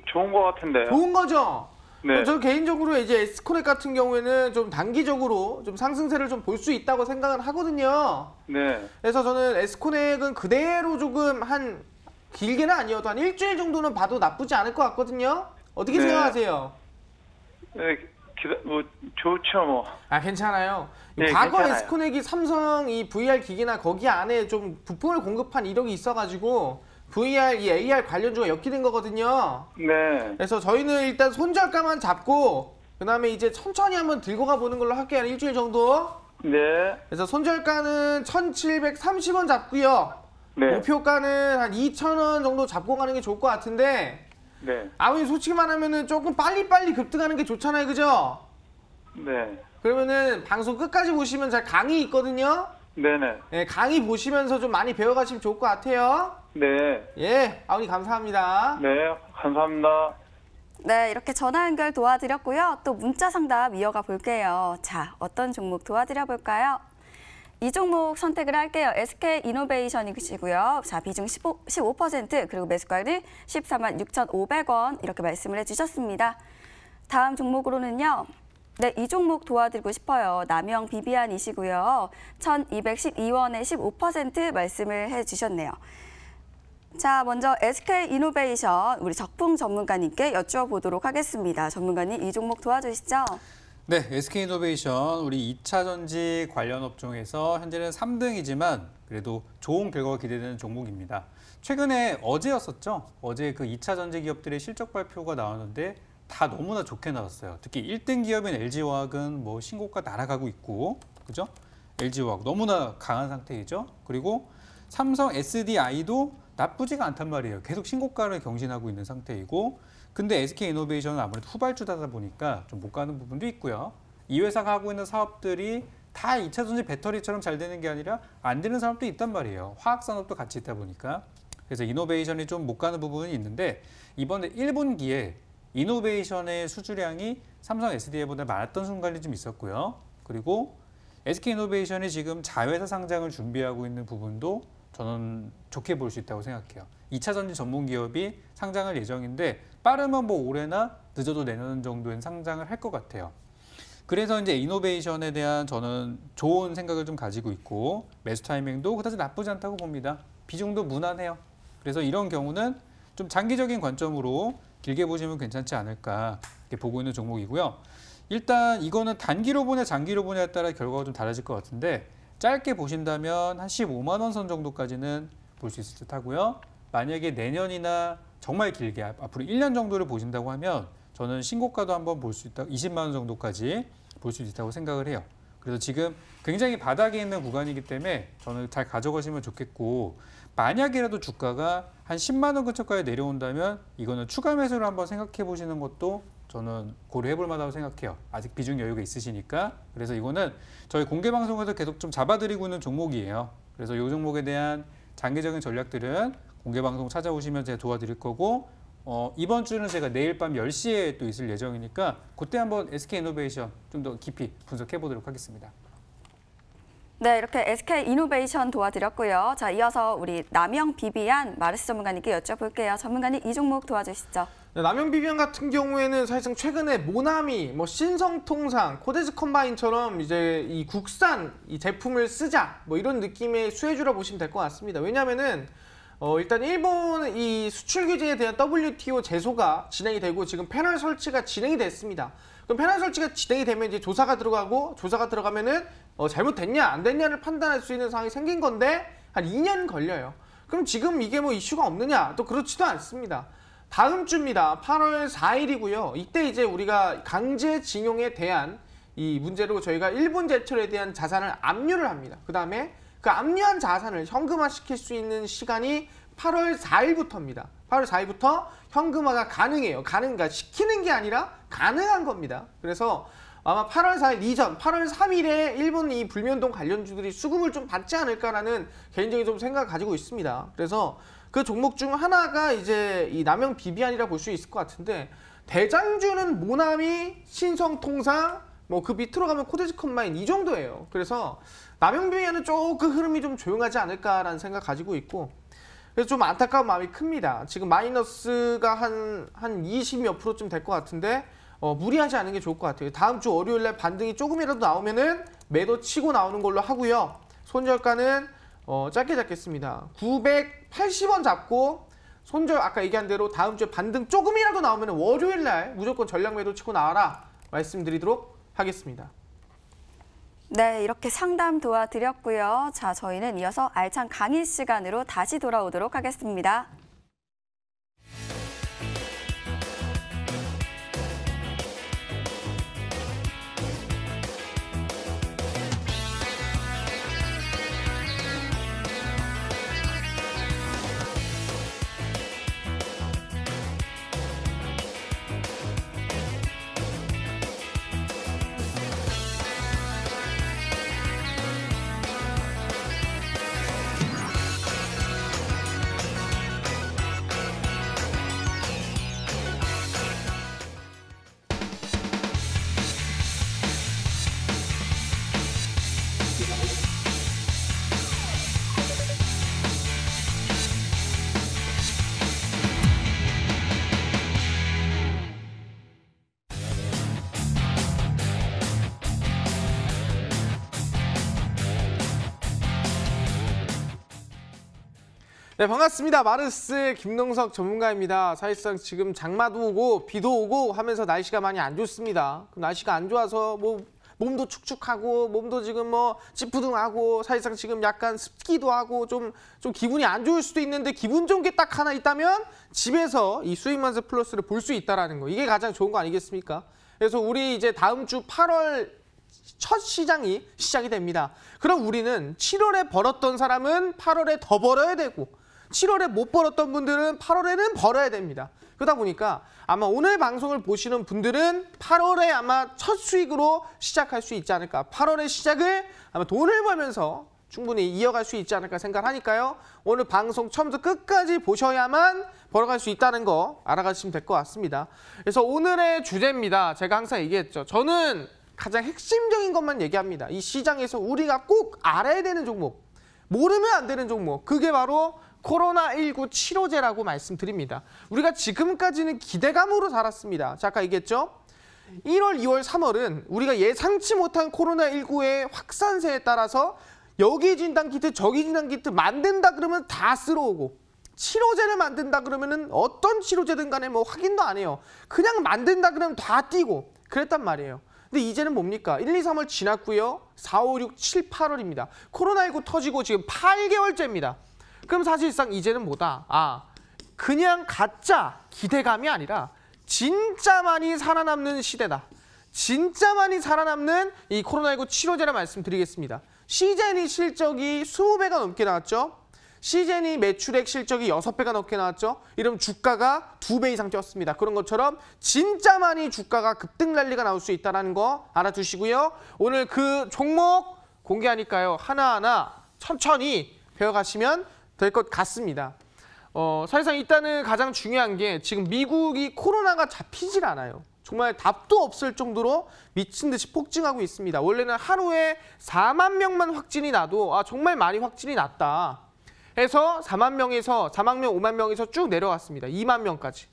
좋은 것 같은데요. 좋은 거죠? 네, 저 개인적으로 이제 에스코넥 같은 경우에는 좀 단기적으로 좀 상승세를 좀 볼 수 있다고 생각은 하거든요. 네, 그래서 저는 에스코넥은 그대로 조금 한 길게는 아니어도 한 일주일 정도는 봐도 나쁘지 않을 것 같거든요. 어떻게 네. 생각하세요? 네, 뭐 좋죠 뭐. 아, 괜찮아요. 네, 과거 괜찮아요. 에스코넥이 삼성 이 VR 기기나 거기 안에 좀 부품을 공급한 이력이 있어가지고 VR, 이 AR 관련주가 엮이는 거거든요. 네, 그래서 저희는 일단 손절가만 잡고 그 다음에 이제 천천히 한번 들고 가보는 걸로 할게요. 한 일주일 정도. 네, 그래서 손절가는 1,730원 잡고요. 네, 목표가는 한 2,000원 정도 잡고 가는 게 좋을 것 같은데, 네, 아버님 솔직히 말하면은 조금 빨리빨리 급등하는 게 좋잖아요. 그죠? 네, 그러면은 방송 끝까지 보시면 잘 강의 있거든요. 네네, 예, 강의 보시면서 좀 많이 배워가시면 좋을 것 같아요. 네, 예, 아버님 감사합니다. 네, 감사합니다. 네, 이렇게 전화 연결 도와드렸고요. 또 문자 상담 이어가 볼게요. 자, 어떤 종목 도와드려 볼까요? 이 종목 선택을 할게요. SK 이노베이션이시고요. 자, 비중 15% 그리고 매수가는 146,500원 이렇게 말씀을 해주셨습니다. 다음 종목으로는요. 네, 이 종목 도와드리고 싶어요. 남영 비비안이시고요. 1,212원에 15% 말씀을 해주셨네요. 자, 먼저 SK 이노베이션 우리 적풍 전문가님께 여쭈어보도록 하겠습니다. 전문가님, 이 종목 도와주시죠. 네, SK이노베이션 우리 2차 전지 관련 업종에서 현재는 3등이지만 그래도 좋은 결과가 기대되는 종목입니다. 최근에 어제였었죠. 어제 그 2차 전지 기업들의 실적 발표가 나왔는데 다 너무나 좋게 나왔어요. 특히 1등 기업인 LG화학은 뭐 신고가 날아가고 있고, 그죠? LG화학 너무나 강한 상태이죠. 그리고 삼성 SDI도 나쁘지가 않단 말이에요. 계속 신고가를 경신하고 있는 상태이고, 근데 SK이노베이션은 아무래도 후발주다 보니까 좀 못 가는 부분도 있고요. 이 회사가 하고 있는 사업들이 다 2차 전지 배터리처럼 잘 되는 게 아니라 안 되는 사업도 있단 말이에요. 화학 산업도 같이 있다 보니까. 그래서 이노베이션이 좀 못 가는 부분이 있는데, 이번에 1분기에 이노베이션의 수주량이 삼성 SDI보다 많았던 순간이 좀 있었고요. 그리고 SK이노베이션이 지금 자회사 상장을 준비하고 있는 부분도 저는 좋게 볼 수 있다고 생각해요. 2차 전지 전문 기업이 상장할 예정인데 빠르면 뭐 올해나 늦어도 내년 정도엔 상장을 할 것 같아요. 그래서 이제 이노베이션에 대한 저는 좋은 생각을 좀 가지고 있고, 매수 타이밍도 그다지 나쁘지 않다고 봅니다. 비중도 무난해요. 그래서 이런 경우는 좀 장기적인 관점으로 길게 보시면 괜찮지 않을까 이렇게 보고 있는 종목이고요. 일단 이거는 단기로 보냐 장기로 보냐에 따라 결과가 좀 달라질 것 같은데, 짧게 보신다면 한 15만 원 선 정도까지는 볼 수 있을 듯 하고요. 만약에 내년이나 정말 길게 앞으로 1년 정도를 보신다고 하면 저는 신고가도 한번 볼 수 있다, 20만 원 정도까지 볼 수 있다고 생각을 해요. 그래서 지금 굉장히 바닥에 있는 구간이기 때문에 저는 잘 가져가시면 좋겠고, 만약이라도 주가가 한 10만 원 근처까지 내려온다면 이거는 추가 매수를 한번 생각해 보시는 것도 저는 고려해 볼 만하다고 생각해요. 아직 비중 여유가 있으시니까. 그래서 이거는 저희 공개 방송에서 계속 좀 잡아드리고 있는 종목이에요. 그래서 이 종목에 대한 장기적인 전략들은 공개 방송 찾아오시면 제가 도와드릴 거고, 이번 주는 제가 내일 밤 10시에 또 있을 예정이니까 그때 한번 SK이노베이션 좀 더 깊이 분석해 보도록 하겠습니다. 네, 이렇게 SK 이노베이션 도와드렸고요. 자, 이어서 우리 남영 비비안 마르스 전문가님께 여쭤볼게요. 전문가님, 이 종목 도와주시죠. 네, 남영 비비안 같은 경우에는 사실상 최근에 모나미, 뭐 신성통상, 코데스 컴바인처럼 이제 이 국산 이 제품을 쓰자 뭐 이런 느낌의 수혜주라 보시면 될 것 같습니다. 왜냐하면은 일단 일본 이 수출 규제에 대한 WTO 제소가 진행이 되고 지금 패널 설치가 진행이 됐습니다. 그럼 패널 설치가 진행이 되면 이제 조사가 들어가고, 조사가 들어가면은 잘못됐냐 안 됐냐를 판단할 수 있는 상황이 생긴 건데 한 2년 걸려요. 그럼 지금 이게 뭐 이슈가 없느냐? 또 그렇지도 않습니다. 다음 주입니다. 8월 4일이고요. 이때 이제 우리가 강제징용에 대한 이 문제로 저희가 일본 제철에 대한 자산을 압류를 합니다. 그 다음에 그 압류한 자산을 현금화시킬 수 있는 시간이 8월 4일부터입니다. 8월 8월 4일부터 현금화가 가능해요. 그러니까 시키는 게 아니라 가능한 겁니다. 그래서 아마 8월 4일 이전, 8월 3일에 일본 이 불면동 관련주들이 수급을 좀 받지 않을까라는 개인적인 좀 생각을 가지고 있습니다. 그래서 그 종목 중 하나가 이제 이 남영 비비안이라 볼 수 있을 것 같은데, 대장주는 모나미, 신성통상, 뭐 그 밑으로 가면 코데지 컴바인 이 정도예요. 그래서 남영 비비안은 조금 흐름이 좀 조용하지 않을까라는 생각 가지고 있고, 그래서 좀 안타까운 마음이 큽니다. 지금 마이너스가 한 20몇 %쯤 될 것 같은데 무리하지 않은 게 좋을 것 같아요. 다음 주 월요일날 반등이 조금이라도 나오면은 매도 치고 나오는 걸로 하고요. 손절가는 짧게 잡겠습니다. 980원 잡고 손절 아까 얘기한 대로 다음 주에 반등 조금이라도 나오면 월요일날 무조건 전량 매도 치고 나와라 말씀드리도록 하겠습니다. 네, 이렇게 상담 도와드렸고요. 자, 저희는 이어서 알찬 강의 시간으로 다시 돌아오도록 하겠습니다. 네, 반갑습니다. 마르스 김동석 전문가입니다. 사실상 지금 장마도 오고 비도 오고 하면서 날씨가 많이 안 좋습니다. 날씨가 안 좋아서 뭐 몸도 축축하고 몸도 지금 뭐 찌푸둥하고 사실상 지금 약간 습기도 하고 좀 기분이 안 좋을 수도 있는데, 기분 좋은 게 딱 하나 있다면 집에서 이 수익만세 플러스를 볼 수 있다라는 거, 이게 가장 좋은 거 아니겠습니까? 그래서 우리 이제 다음 주 8월 첫 시장이 시작이 됩니다. 그럼 우리는 7월에 벌었던 사람은 8월에 더 벌어야 되고, 7월에 못 벌었던 분들은 8월에는 벌어야 됩니다. 그러다 보니까 아마 오늘 방송을 보시는 분들은 8월에 아마 첫 수익으로 시작할 수 있지 않을까. 8월의 시작을 아마 돈을 벌면서 충분히 이어갈 수 있지 않을까 생각하니까요. 오늘 방송 처음부터 끝까지 보셔야만 벌어갈 수 있다는 거 알아가시면 될 것 같습니다. 그래서 오늘의 주제입니다. 제가 항상 얘기했죠. 저는 가장 핵심적인 것만 얘기합니다. 이 시장에서 우리가 꼭 알아야 되는 종목, 모르면 안 되는 종목, 그게 바로 코로나19 치료제라고 말씀드립니다. 우리가 지금까지는 기대감으로 살았습니다. 자, 아까 얘기했죠? 1월, 2월, 3월은 우리가 예상치 못한 코로나19의 확산세에 따라서 여기 진단키트, 저기 진단키트 만든다 그러면 다 쓸어오고, 치료제를 만든다 그러면은 어떤 치료제든 간에 뭐 확인도 안 해요. 그냥 만든다 그러면 다 띄고 그랬단 말이에요. 근데 이제는 뭡니까? 1, 2, 3월 지났고요. 4, 5, 6, 7, 8월입니다. 코로나19 터지고 지금 8개월째입니다. 그럼 사실상 이제는 뭐다? 그냥 가짜 기대감이 아니라 진짜 많이 살아남는 시대다. 진짜 많이 살아남는 이 코로나19 치료제라 말씀드리겠습니다. 시제니 실적이 20배가 넘게 나왔죠. 시제니 매출액 실적이 6배가 넘게 나왔죠. 이러면 주가가 2배 이상 뛰었습니다. 그런 것처럼 진짜 많이 주가가 급등 랠리가 나올 수 있다는 거 알아두시고요. 오늘 그 종목 공개하니까요. 하나하나 천천히 배워가시면 될 것 같습니다. 사실상 일단은 가장 중요한 게 지금 미국이 코로나가 잡히질 않아요. 정말 답도 없을 정도로 미친 듯이 폭증하고 있습니다. 원래는 하루에 4만 명만 확진이 나도 정말 많이 확진이 났다 해서 4만 명에서 4만 명, 5만 명에서 쭉 내려갔습니다. 2만 명까지.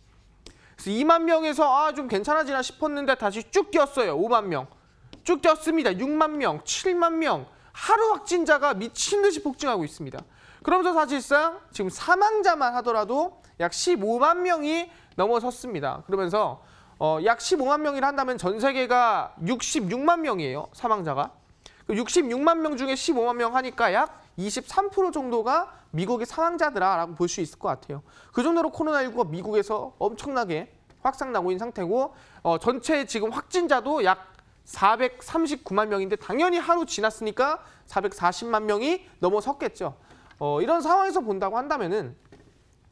그래서 2만 명에서 좀 괜찮아지나 싶었는데 다시 쭉 뛰었어요. 5만 명. 쭉 뛰었습니다. 6만 명, 7만 명. 하루 확진자가 미친 듯이 폭증하고 있습니다. 그러면서 사실상 지금 사망자만 하더라도 약 15만 명이 넘어섰습니다. 그러면서 약 15만 명이라 한다면 전 세계가 66만 명이에요. 사망자가. 66만 명 중에 15만 명 하니까 약 23% 정도가 미국의 사망자들아라고 볼 수 있을 것 같아요. 그 정도로 코로나19가 미국에서 엄청나게 확산나고 있는 상태고, 전체 지금 확진자도 약 439만 명인데 당연히 하루 지났으니까 440만 명이 넘어섰겠죠. 이런 상황에서 본다고 한다면은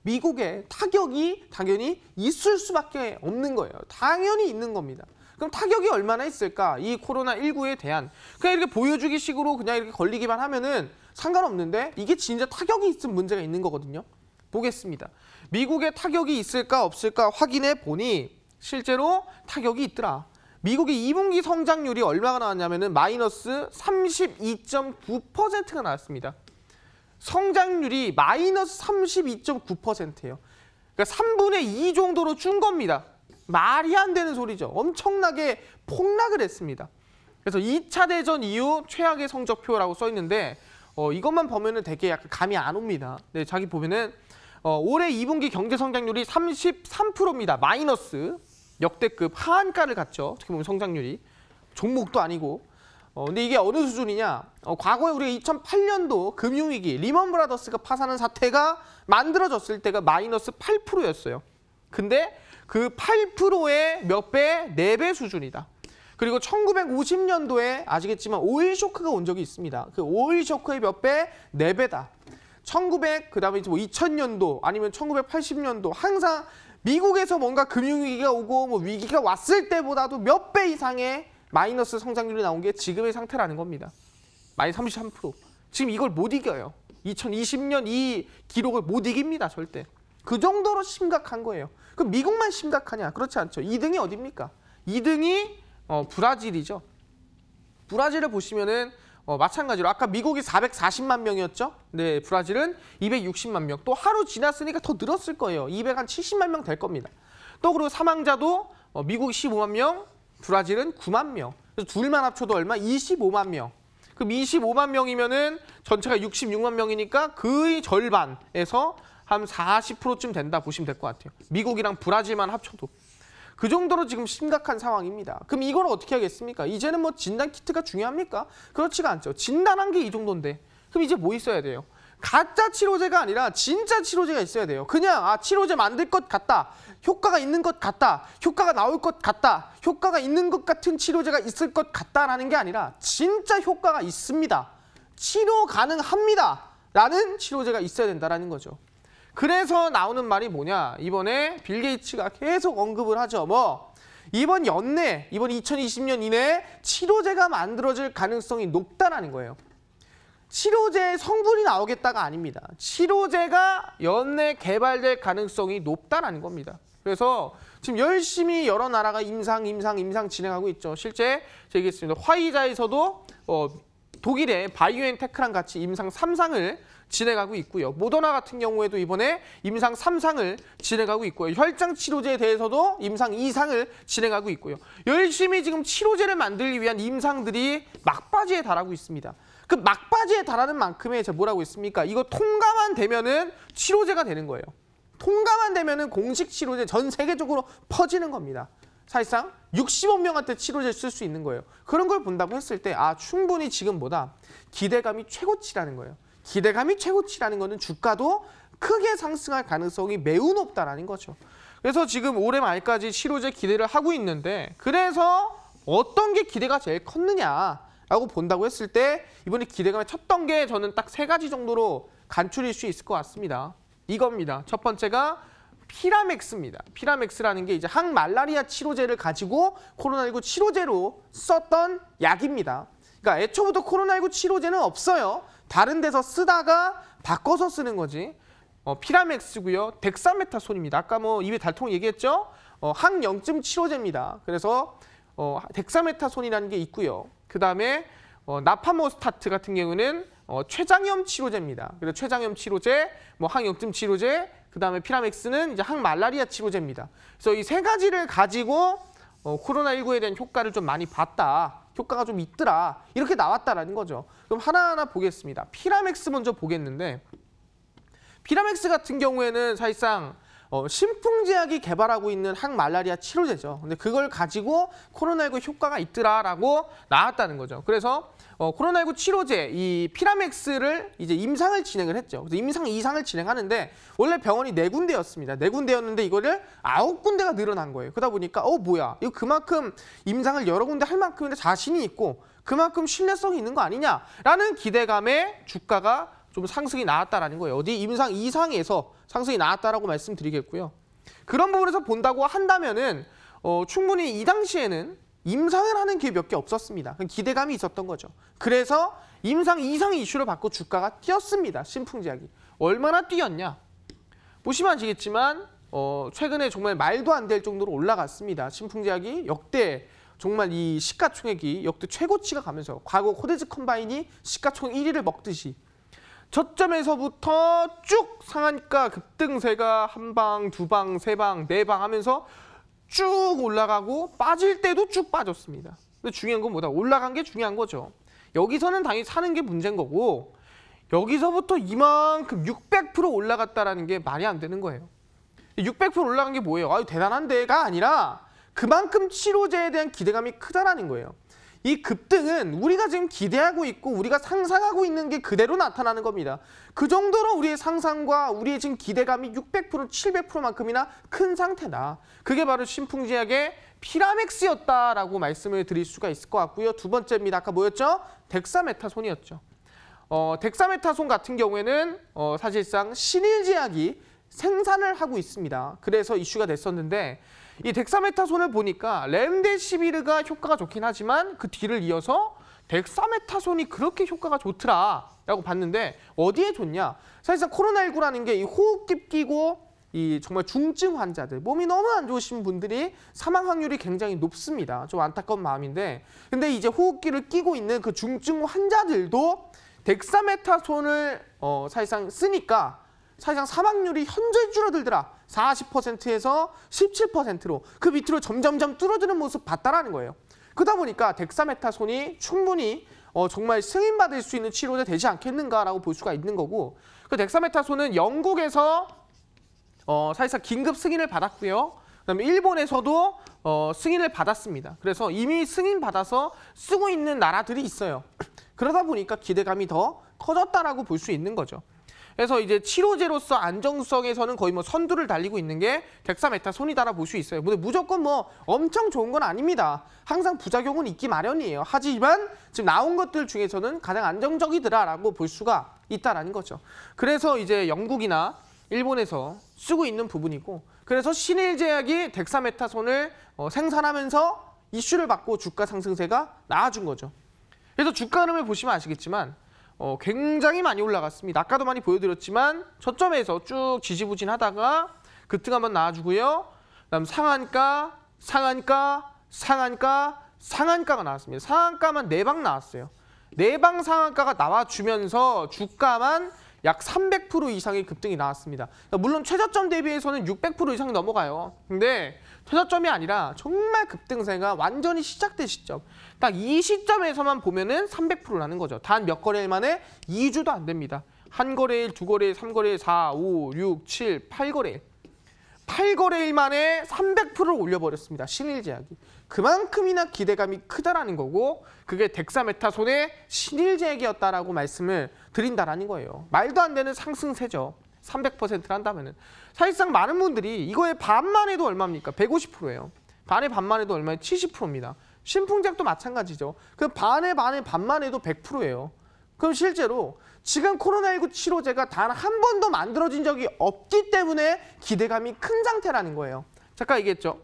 미국에 타격이 당연히 있을 수밖에 없는 거예요. 당연히 있는 겁니다. 그럼 타격이 얼마나 있을까? 이 코로나19에 대한. 그냥 이렇게 보여주기 식으로 그냥 이렇게 걸리기만 하면은 상관없는데 이게 진짜 타격이 있은 문제가 있는 거거든요. 보겠습니다. 미국에 타격이 있을까 없을까 확인해 보니 실제로 타격이 있더라. 미국의 2분기 성장률이 얼마가 나왔냐면은 마이너스 32.9%가 나왔습니다. 성장률이 마이너스 32.9%예요. 그러니까 3분의 2 정도로 준 겁니다. 말이 안 되는 소리죠. 엄청나게 폭락을 했습니다. 그래서 2차 대전 이후 최악의 성적표라고 써 있는데 이것만 보면은 되게 약간 감이 안 옵니다. 네, 자기 보면은 올해 2분기 경제 성장률이 33%입니다. 마이너스 역대급 하한가를 갔죠. 어떻게 보면 성장률이 종목도 아니고. 근데 이게 어느 수준이냐? 과거에 우리가 2008년도 금융위기 리먼 브라더스가 파산한 사태가 만들어졌을 때가 마이너스 8%였어요. 근데 그 8%의 몇 배? 4배 수준이다. 그리고 1950년도에 아시겠지만 오일 쇼크가 온 적이 있습니다. 그 오일 쇼크의 몇 배? 4배다. 그다음에 뭐 2000년도 아니면 1980년도 항상 미국에서 뭔가 금융위기가 오고 뭐 위기가 왔을 때보다도 몇 배 이상의 마이너스 성장률이 나온 게 지금의 상태라는 겁니다. 마이너스 33%. 지금 이걸 못 이겨요. 2020년 이 기록을 못 이깁니다. 절대. 그 정도로 심각한 거예요. 그럼 미국만 심각하냐? 그렇지 않죠. 2등이 어디입니까? 2등이 브라질이죠. 브라질을 보시면은 마찬가지로 아까 미국이 440만 명이었죠. 네, 브라질은 260만 명. 또 하루 지났으니까 더 늘었을 거예요. 270만 명 될 겁니다. 또 그리고 사망자도 미국이 15만 명, 브라질은 9만 명. 그래서 둘만 합쳐도 얼마? 25만 명. 그럼 25만 명이면은 전체가 66만 명이니까 거의 절반에서 한 40%쯤 된다 보시면 될 것 같아요. 미국이랑 브라질만 합쳐도. 그 정도로 지금 심각한 상황입니다. 그럼 이걸 어떻게 하겠습니까? 이제는 뭐 진단 키트가 중요합니까? 그렇지가 않죠. 진단한 게 이 정도인데. 그럼 이제 뭐 있어야 돼요? 가짜 치료제가 아니라 진짜 치료제가 있어야 돼요. 그냥 치료제 만들 것 같다. 효과가 있는 것 같다. 효과가 나올 것 같다. 효과가 있는 것 같은 치료제가 있을 것 같다라는 게 아니라 진짜 효과가 있습니다. 치료 가능합니다. 라는 치료제가 있어야 된다라는 거죠. 그래서 나오는 말이 뭐냐? 이번에 빌 게이츠가 계속 언급을 하죠. 이번 연내, 이번 2020년 이내에 치료제가 만들어질 가능성이 높다라는 거예요. 치료제의 성분이 나오겠다가 아닙니다. 치료제가 연내 개발될 가능성이 높다라는 겁니다. 그래서 지금 열심히 여러 나라가 임상 진행하고 있죠. 실제 제가 얘기했습니다. 화이자에서도 독일의 바이오엔테크랑 같이 임상 3상을 진행하고 있고요. 모더나 같은 경우에도 이번에 임상 3상을 진행하고 있고요. 혈장 치료제에 대해서도 임상 2상을 진행하고 있고요. 열심히 지금 치료제를 만들기 위한 임상들이 막바지에 달하고 있습니다. 그 막바지에 달하는 만큼의 제가 뭐라고 했습니까? 이거 통과만 되면은 치료제가 되는 거예요. 통과만 되면은 공식 치료제 전 세계적으로 퍼지는 겁니다. 사실상 60억 명한테 치료제를 쓸 수 있는 거예요. 그런 걸 본다고 했을 때 충분히 지금보다 기대감이 최고치라는 거예요. 기대감이 최고치라는 거는 주가도 크게 상승할 가능성이 매우 높다라는 거죠. 그래서 지금 올해 말까지 치료제 기대를 하고 있는데 그래서 어떤 게 기대가 제일 컸느냐라고 본다고 했을 때 이번에 기대감이 쳤던 게 저는 딱 3가지 정도로 간추릴 수 있을 것 같습니다. 이겁니다. 첫 번째가 피라맥스입니다. 피라맥스라는 게 이제 항말라리아 치료제를 가지고 코로나19 치료제로 썼던 약입니다. 그러니까 애초부터 코로나19 치료제는 없어요. 다른 데서 쓰다가 바꿔서 쓰는 거지. 피라맥스고요. 덱사메타손입니다. 아까 입에 달통 얘기했죠? 항염증 치료제입니다. 그래서 덱사메타손이라는 게 있고요. 그다음에 나파모스타트 같은 경우는 췌장염 치료제입니다. 그래서 췌장염 치료제, 항염증 치료제, 그다음에 피라맥스는 이제 항말라리아 치료제입니다. 그래서 이 3가지를 가지고 코로나19에 대한 효과를 좀 많이 봤다. 효과가 좀 있더라. 이렇게 나왔다라는 거죠. 그럼 하나하나 보겠습니다. 피라맥스 먼저 보겠는데 피라맥스 같은 경우에는 사실상 신풍제약이 개발하고 있는 항말라리아 치료제죠. 근데 그걸 가지고 코로나19 효과가 있더라라고 나왔다는 거죠. 그래서 코로나19 치료제 이 피라맥스를 이제 임상을 진행을 했죠. 그래서 임상 2상을 진행하는데 원래 병원이 4군데였습니다. 4군데였는데 이거를 9군데가 늘어난 거예요. 그러다 보니까 뭐야? 이거 그만큼 임상을 여러 군데 할 만큼의 자신이 있고 그만큼 신뢰성이 있는 거 아니냐라는 기대감에 주가가 좀 상승이 나왔다라는 거예요. 어디 임상 2상에서 상승이 나왔다라고 말씀드리겠고요. 그런 부분에서 본다고 한다면은 충분히 이 당시에는 임상을 하는 게 몇 개 없었습니다. 기대감이 있었던 거죠. 그래서 임상 이상의 이슈를 받고 주가가 뛰었습니다. 신풍제약이. 얼마나 뛰었냐? 보시면 아시겠지만 최근에 정말 말도 안 될 정도로 올라갔습니다. 신풍제약이 역대 정말 이 시가총액이 역대 최고치가 가면서 과거 코데즈 컴바인이 시가총액 1위를 먹듯이 저점에서부터 쭉 상한가 급등세가 한 방, 두 방, 세 방, 네 방 하면서 쭉 올라가고 빠질 때도 쭉 빠졌습니다. 근데 중요한 건 뭐다? 올라간 게 중요한 거죠. 여기서는 당연히 사는 게 문제인 거고 여기서부터 이만큼 600% 올라갔다라는 게 말이 안 되는 거예요. 600% 올라간 게 뭐예요? 아유 대단한데가 아니라 그만큼 치료제에 대한 기대감이 크다라는 거예요. 이 급등은 우리가 지금 기대하고 있고 우리가 상상하고 있는 게 그대로 나타나는 겁니다. 그 정도로 우리의 상상과 우리의 지금 기대감이 600%, 700%만큼이나 큰 상태다. 그게 바로 신풍제약의 피라맥스였다라고 말씀을 드릴 수가 있을 것 같고요. 두 번째입니다. 아까 뭐였죠? 덱사메타손이었죠. 덱사메타손 같은 경우에는 사실상 신일제약이 생산을 하고 있습니다. 그래서 이슈가 됐었는데 이 덱사메타손을 보니까 렘데시비르가 효과가 좋긴 하지만 그 뒤를 이어서 덱사메타손이 그렇게 효과가 좋더라라고 봤는데 어디에 좋냐? 사실상 코로나19라는 게 이 호흡기 끼고 이 정말 중증 환자들, 몸이 너무 안 좋으신 분들이 사망 확률이 굉장히 높습니다. 좀 안타까운 마음인데 근데 이제 호흡기를 끼고 있는 그 중증 환자들도 덱사메타손을 사실상 쓰니까 사실상 사망률이 현저히 줄어들더라. 40%에서 17%로 그 밑으로 점점점 줄어드는 모습 봤다라는 거예요. 그러다 보니까 덱사메타손이 충분히 정말 승인받을 수 있는 치료제 되지 않겠는가라고 볼 수가 있는 거고 그 덱사메타손은 영국에서 사실상 긴급 승인을 받았고요. 그다음에 일본에서도 승인을 받았습니다. 그래서 이미 승인받아서 쓰고 있는 나라들이 있어요. 그러다 보니까 기대감이 더 커졌다라고 볼 수 있는 거죠. 그래서 이제 치료제로서 안정성에서는 거의 뭐 선두를 달리고 있는 게 덱사메타손이다라고 볼 수 있어요. 근데 무조건 뭐 엄청 좋은 건 아닙니다. 항상 부작용은 있기 마련이에요. 하지만 지금 나온 것들 중에서는 가장 안정적이더라라고 볼 수가 있다라는 거죠. 그래서 이제 영국이나 일본에서 쓰고 있는 부분이고 그래서 신일제약이 덱사메타손을 생산하면서 이슈를 받고 주가 상승세가 나와준 거죠. 그래서 주가 흐름을 보시면 아시겠지만 굉장히 많이 올라갔습니다. 아까도 많이 보여드렸지만 저점에서 쭉 지지부진하다가 급등 한번 나와주고요. 그다음 상한가, 상한가, 상한가, 상한가가 나왔습니다. 상한가만 4방 나왔어요. 4방 상한가가 나와주면서 주가만 약 300% 이상의 급등이 나왔습니다. 그러니까 물론 최저점 대비해서는 600% 이상 넘어가요. 근데 최저점이 아니라 정말 급등세가 완전히 시작된 시점. 딱 이 시점에서만 보면은 300%라는 거죠. 단 몇 거래일 만에 2주도 안 됩니다. 한 거래일, 두 거래일, 3거래일, 4, 5, 6, 7, 8거래일. 8거래일 만에 300%를 올려버렸습니다. 신일제약이. 그만큼이나 기대감이 크다라는 거고 그게 덱사메타손의 신일제약이었다라고 말씀을 드린다라는 거예요. 말도 안 되는 상승세죠. 300%를 한다면은. 사실상 많은 분들이 이거의 반만 해도 얼마입니까? 150%예요. 반의 반만 해도 얼마예요? 70%입니다. 신풍제약도 마찬가지죠. 그 반의 반만 해도 100%예요. 그럼 실제로 지금 코로나19 치료제가 단 한 번도 만들어진 적이 없기 때문에 기대감이 큰 상태라는 거예요. 잠깐 얘기했죠.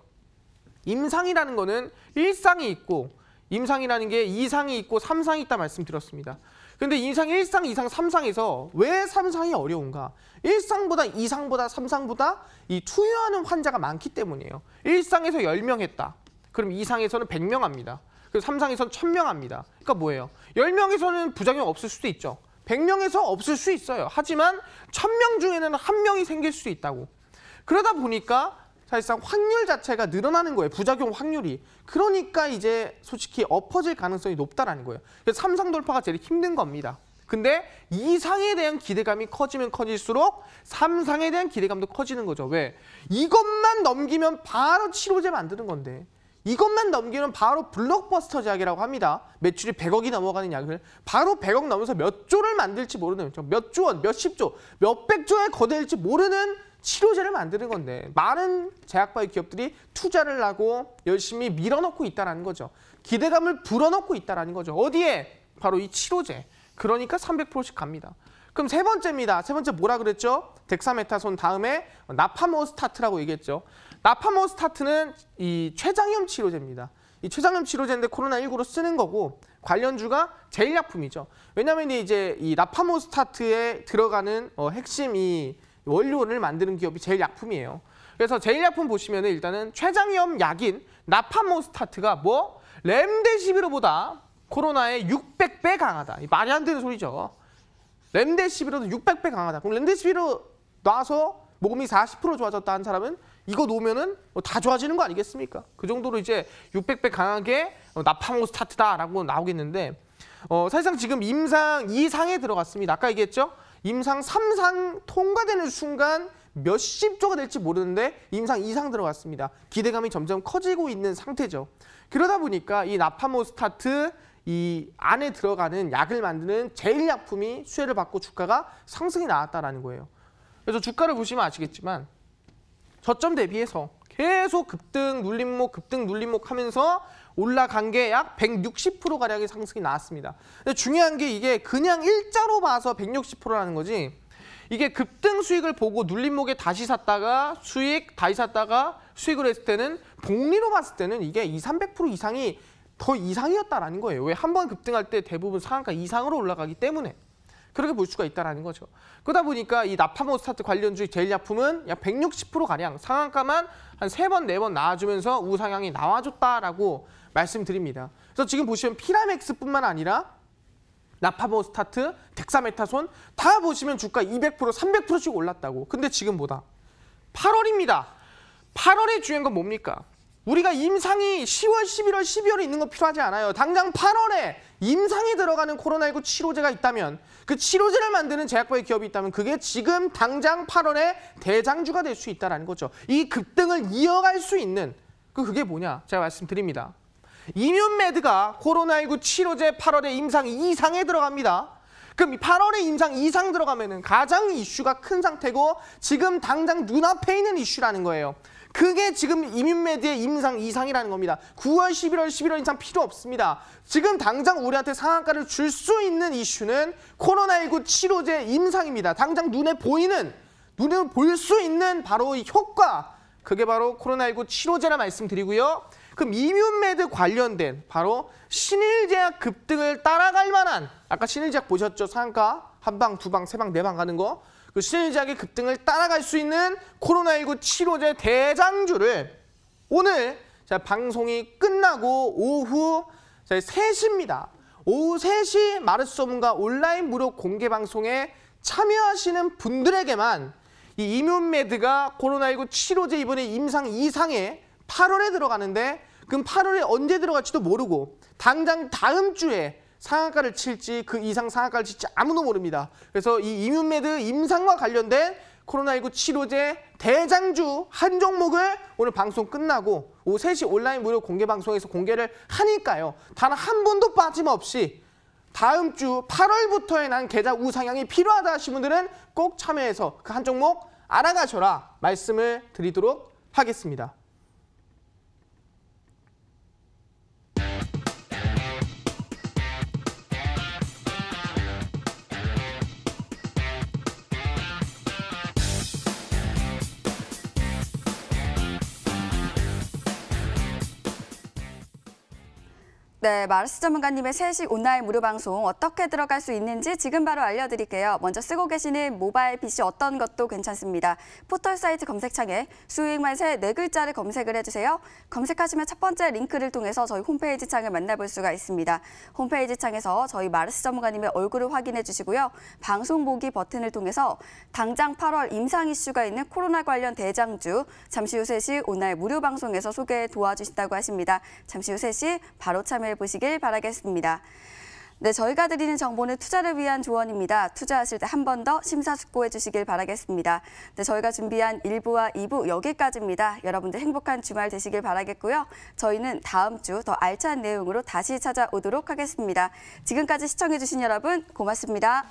임상이라는 거는 1상이 있고 임상이라는 게 2상이 있고 3상이 있다 말씀드렸습니다. 근데 임상 1상, 2상, 3상에서 왜 3상이 어려운가? 1상보다 2상보다 3상보다 이 투여하는 환자가 많기 때문이에요. 1상에서 10명 했다. 그럼 2상에서는 100명 합니다. 그리고 3상에서는 1000명 합니다. 그러니까 뭐예요? 10명에서는 부작용 없을 수도 있죠. 100명에서 없을 수 있어요. 하지만 1000명 중에는 한 명이 생길 수 있다고. 그러다 보니까 사실상 확률 자체가 늘어나는 거예요. 부작용 확률이. 그러니까 이제 솔직히 엎어질 가능성이 높다라는 거예요. 그래서 3상 돌파가 제일 힘든 겁니다. 근데 2상에 대한 기대감이 커지면 커질수록 3상에 대한 기대감도 커지는 거죠. 왜? 이것만 넘기면 바로 치료제 만드는 건데 이것만 넘기면 바로 블록버스터 제약이라고 합니다. 매출이 100억이 넘어가는 약을 바로 100억 넘어서 몇 조를 만들지 모르는 몇 조 원, 몇십 조, 몇백 조에 거대할지 모르는 치료제를 만드는 건데 많은 제약바이오 기업들이 투자를 하고 열심히 밀어넣고 있다는 거죠. 기대감을 불어넣고 있다는 거죠. 어디에? 바로 이 치료제. 그러니까 300%씩 갑니다. 그럼 세 번째입니다. 세 번째 뭐라 그랬죠? 덱사메타손 다음에 나파모스타트라고 얘기했죠. 나파모스타트는 이 췌장염 치료제입니다. 이 췌장염 치료제인데 코로나19로 쓰는 거고 관련주가 제일약품이죠. 왜냐하면 이제 이 나파모스타트에 들어가는 핵심 이 원료를 만드는 기업이 제일약품이에요. 그래서 제일약품 보시면 일단은 췌장염 약인 나파모스타트가 뭐 렘데시비르보다 코로나에 600배 강하다. 말이 안 되는 소리죠. 렘데시비르도 600배 강하다. 그럼 렘데시비르 놔서 모금이 40% 좋아졌다 한 사람은 이거 놓으면은 다 좋아지는 거 아니겠습니까? 그 정도로 이제 600배 강하게 나파모스타트다라고 나오겠는데 사실상 지금 임상 2상에 들어갔습니다. 아까 얘기했죠? 임상 3상 통과되는 순간 몇십조가 될지 모르는데 임상 2상 들어갔습니다. 기대감이 점점 커지고 있는 상태죠. 그러다 보니까 이 나파모스타트 이 안에 들어가는 약을 만드는 제일약품이 수혜를 받고 주가가 상승이 나왔다라는 거예요. 그래서 주가를 보시면 아시겠지만 저점 대비해서 계속 급등 눌림목 하면서 올라간 게 약 160%가량의 상승이 나왔습니다. 근데 중요한 게 이게 그냥 일자로 봐서 160%라는 거지 이게 급등 수익을 보고 눌림목에 다시 샀다가 다시 샀다가 수익을 했을 때는 복리로 봤을 때는 이게 200~300% 이상이 더 이상이었다라는 거예요. 왜? 한 번 급등할 때 대부분 상한가 이상으로 올라가기 때문에. 그렇게 볼 수가 있다는 거죠. 그러다 보니까 이 나파모스타트 관련주 제일약품은 약 160%가량 상한가만 한 3번, 4번 나와주면서 우상향이 나와줬다라고 말씀드립니다. 그래서 지금 보시면 피라맥스뿐만 아니라 나파모스타트, 덱사메타손 다 보시면 주가 200%, 300%씩 올랐다고. 근데 지금보다 8월입니다. 8월에 중요한 건 뭡니까? 우리가 임상이 10월, 11월, 12월에 있는 거 필요하지 않아요. 당장 8월에 임상에 들어가는 코로나19 치료제가 있다면 그 치료제를 만드는 제약바이오 기업이 있다면 그게 지금 당장 8월에 대장주가 될 수 있다는 거죠. 이 급등을 이어갈 수 있는 그게 뭐냐? 제가 말씀드립니다. 이뮨메드가 코로나19 치료제 8월에 임상 2상에 들어갑니다. 그럼 8월에 임상 2상 들어가면은 가장 이슈가 큰 상태고 지금 당장 눈앞에 있는 이슈라는 거예요. 그게 지금 이뮨메드의 임상 2상이라는 겁니다. 9월, 11월, 11월 이상 필요 없습니다. 지금 당장 우리한테 상한가를 줄 수 있는 이슈는 코로나19 치료제 임상입니다. 당장 눈에 보이는, 눈에 볼 수 있는 바로 이 효과, 그게 바로 코로나19 치료제라 말씀드리고요. 그럼 이뮨메드 관련된 바로 신일제약 급등을 따라갈 만한 아까 신일제약 보셨죠? 상한가 한 방, 두 방, 세 방, 네 방 가는 거. 그 신일제약의 급등을 따라갈 수 있는 코로나19 치료제 대장주를 오늘 방송이 끝나고 오후 3시입니다. 오후 3시 마르스소문과 온라인 무료 공개 방송에 참여하시는 분들에게만 이 이뮨메드가 코로나19 치료제 이번에 임상 2상에 8월에 들어가는데 그럼 8월에 언제 들어갈지도 모르고 당장 다음 주에 상한가를 칠지 그 이상 상한가를 칠지 아무도 모릅니다. 그래서 이 이뮨메드 임상과 관련된 코로나19 치료제 대장주 한 종목을 오늘 방송 끝나고 오후 3시 온라인 무료 공개 방송에서 공개를 하니까요. 단 한 번도 빠짐없이 다음 주 8월부터의 난 계좌 우상향이 필요하다 하신 분들은 꼭 참여해서 그 한 종목 알아가셔라 말씀을 드리도록 하겠습니다. 네, 마르스 전문가님의 3시 온라인 무료 방송 어떻게 들어갈 수 있는지 지금 바로 알려드릴게요. 먼저 쓰고 계시는 모바일 PC 어떤 것도 괜찮습니다. 포털 사이트 검색창에 수익만세 4글자를 검색을 해주세요. 검색하시면 첫 번째 링크를 통해서 저희 홈페이지 창을 만나볼 수가 있습니다. 홈페이지 창에서 저희 마르스 전문가님의 얼굴을 확인해 주시고요. 방송 보기 버튼을 통해서 당장 8월 임상 이슈가 있는 코로나 관련 대장주 잠시 후 3시 온라인 무료 방송에서 소개 도와주신다고 하십니다. 잠시 후 3시 바로 참여해 보시길 바라겠습니다. 네, 저희가 드리는 정보는 투자를 위한 조언입니다. 투자하실 때 한 번 더 심사숙고해 주시길 바라겠습니다. 네, 저희가 준비한 1부와 2부 여기까지입니다. 여러분들 행복한 주말 되시길 바라겠고요. 저희는 다음 주 더 알찬 내용으로 다시 찾아오도록 하겠습니다. 지금까지 시청해 주신 여러분 고맙습니다.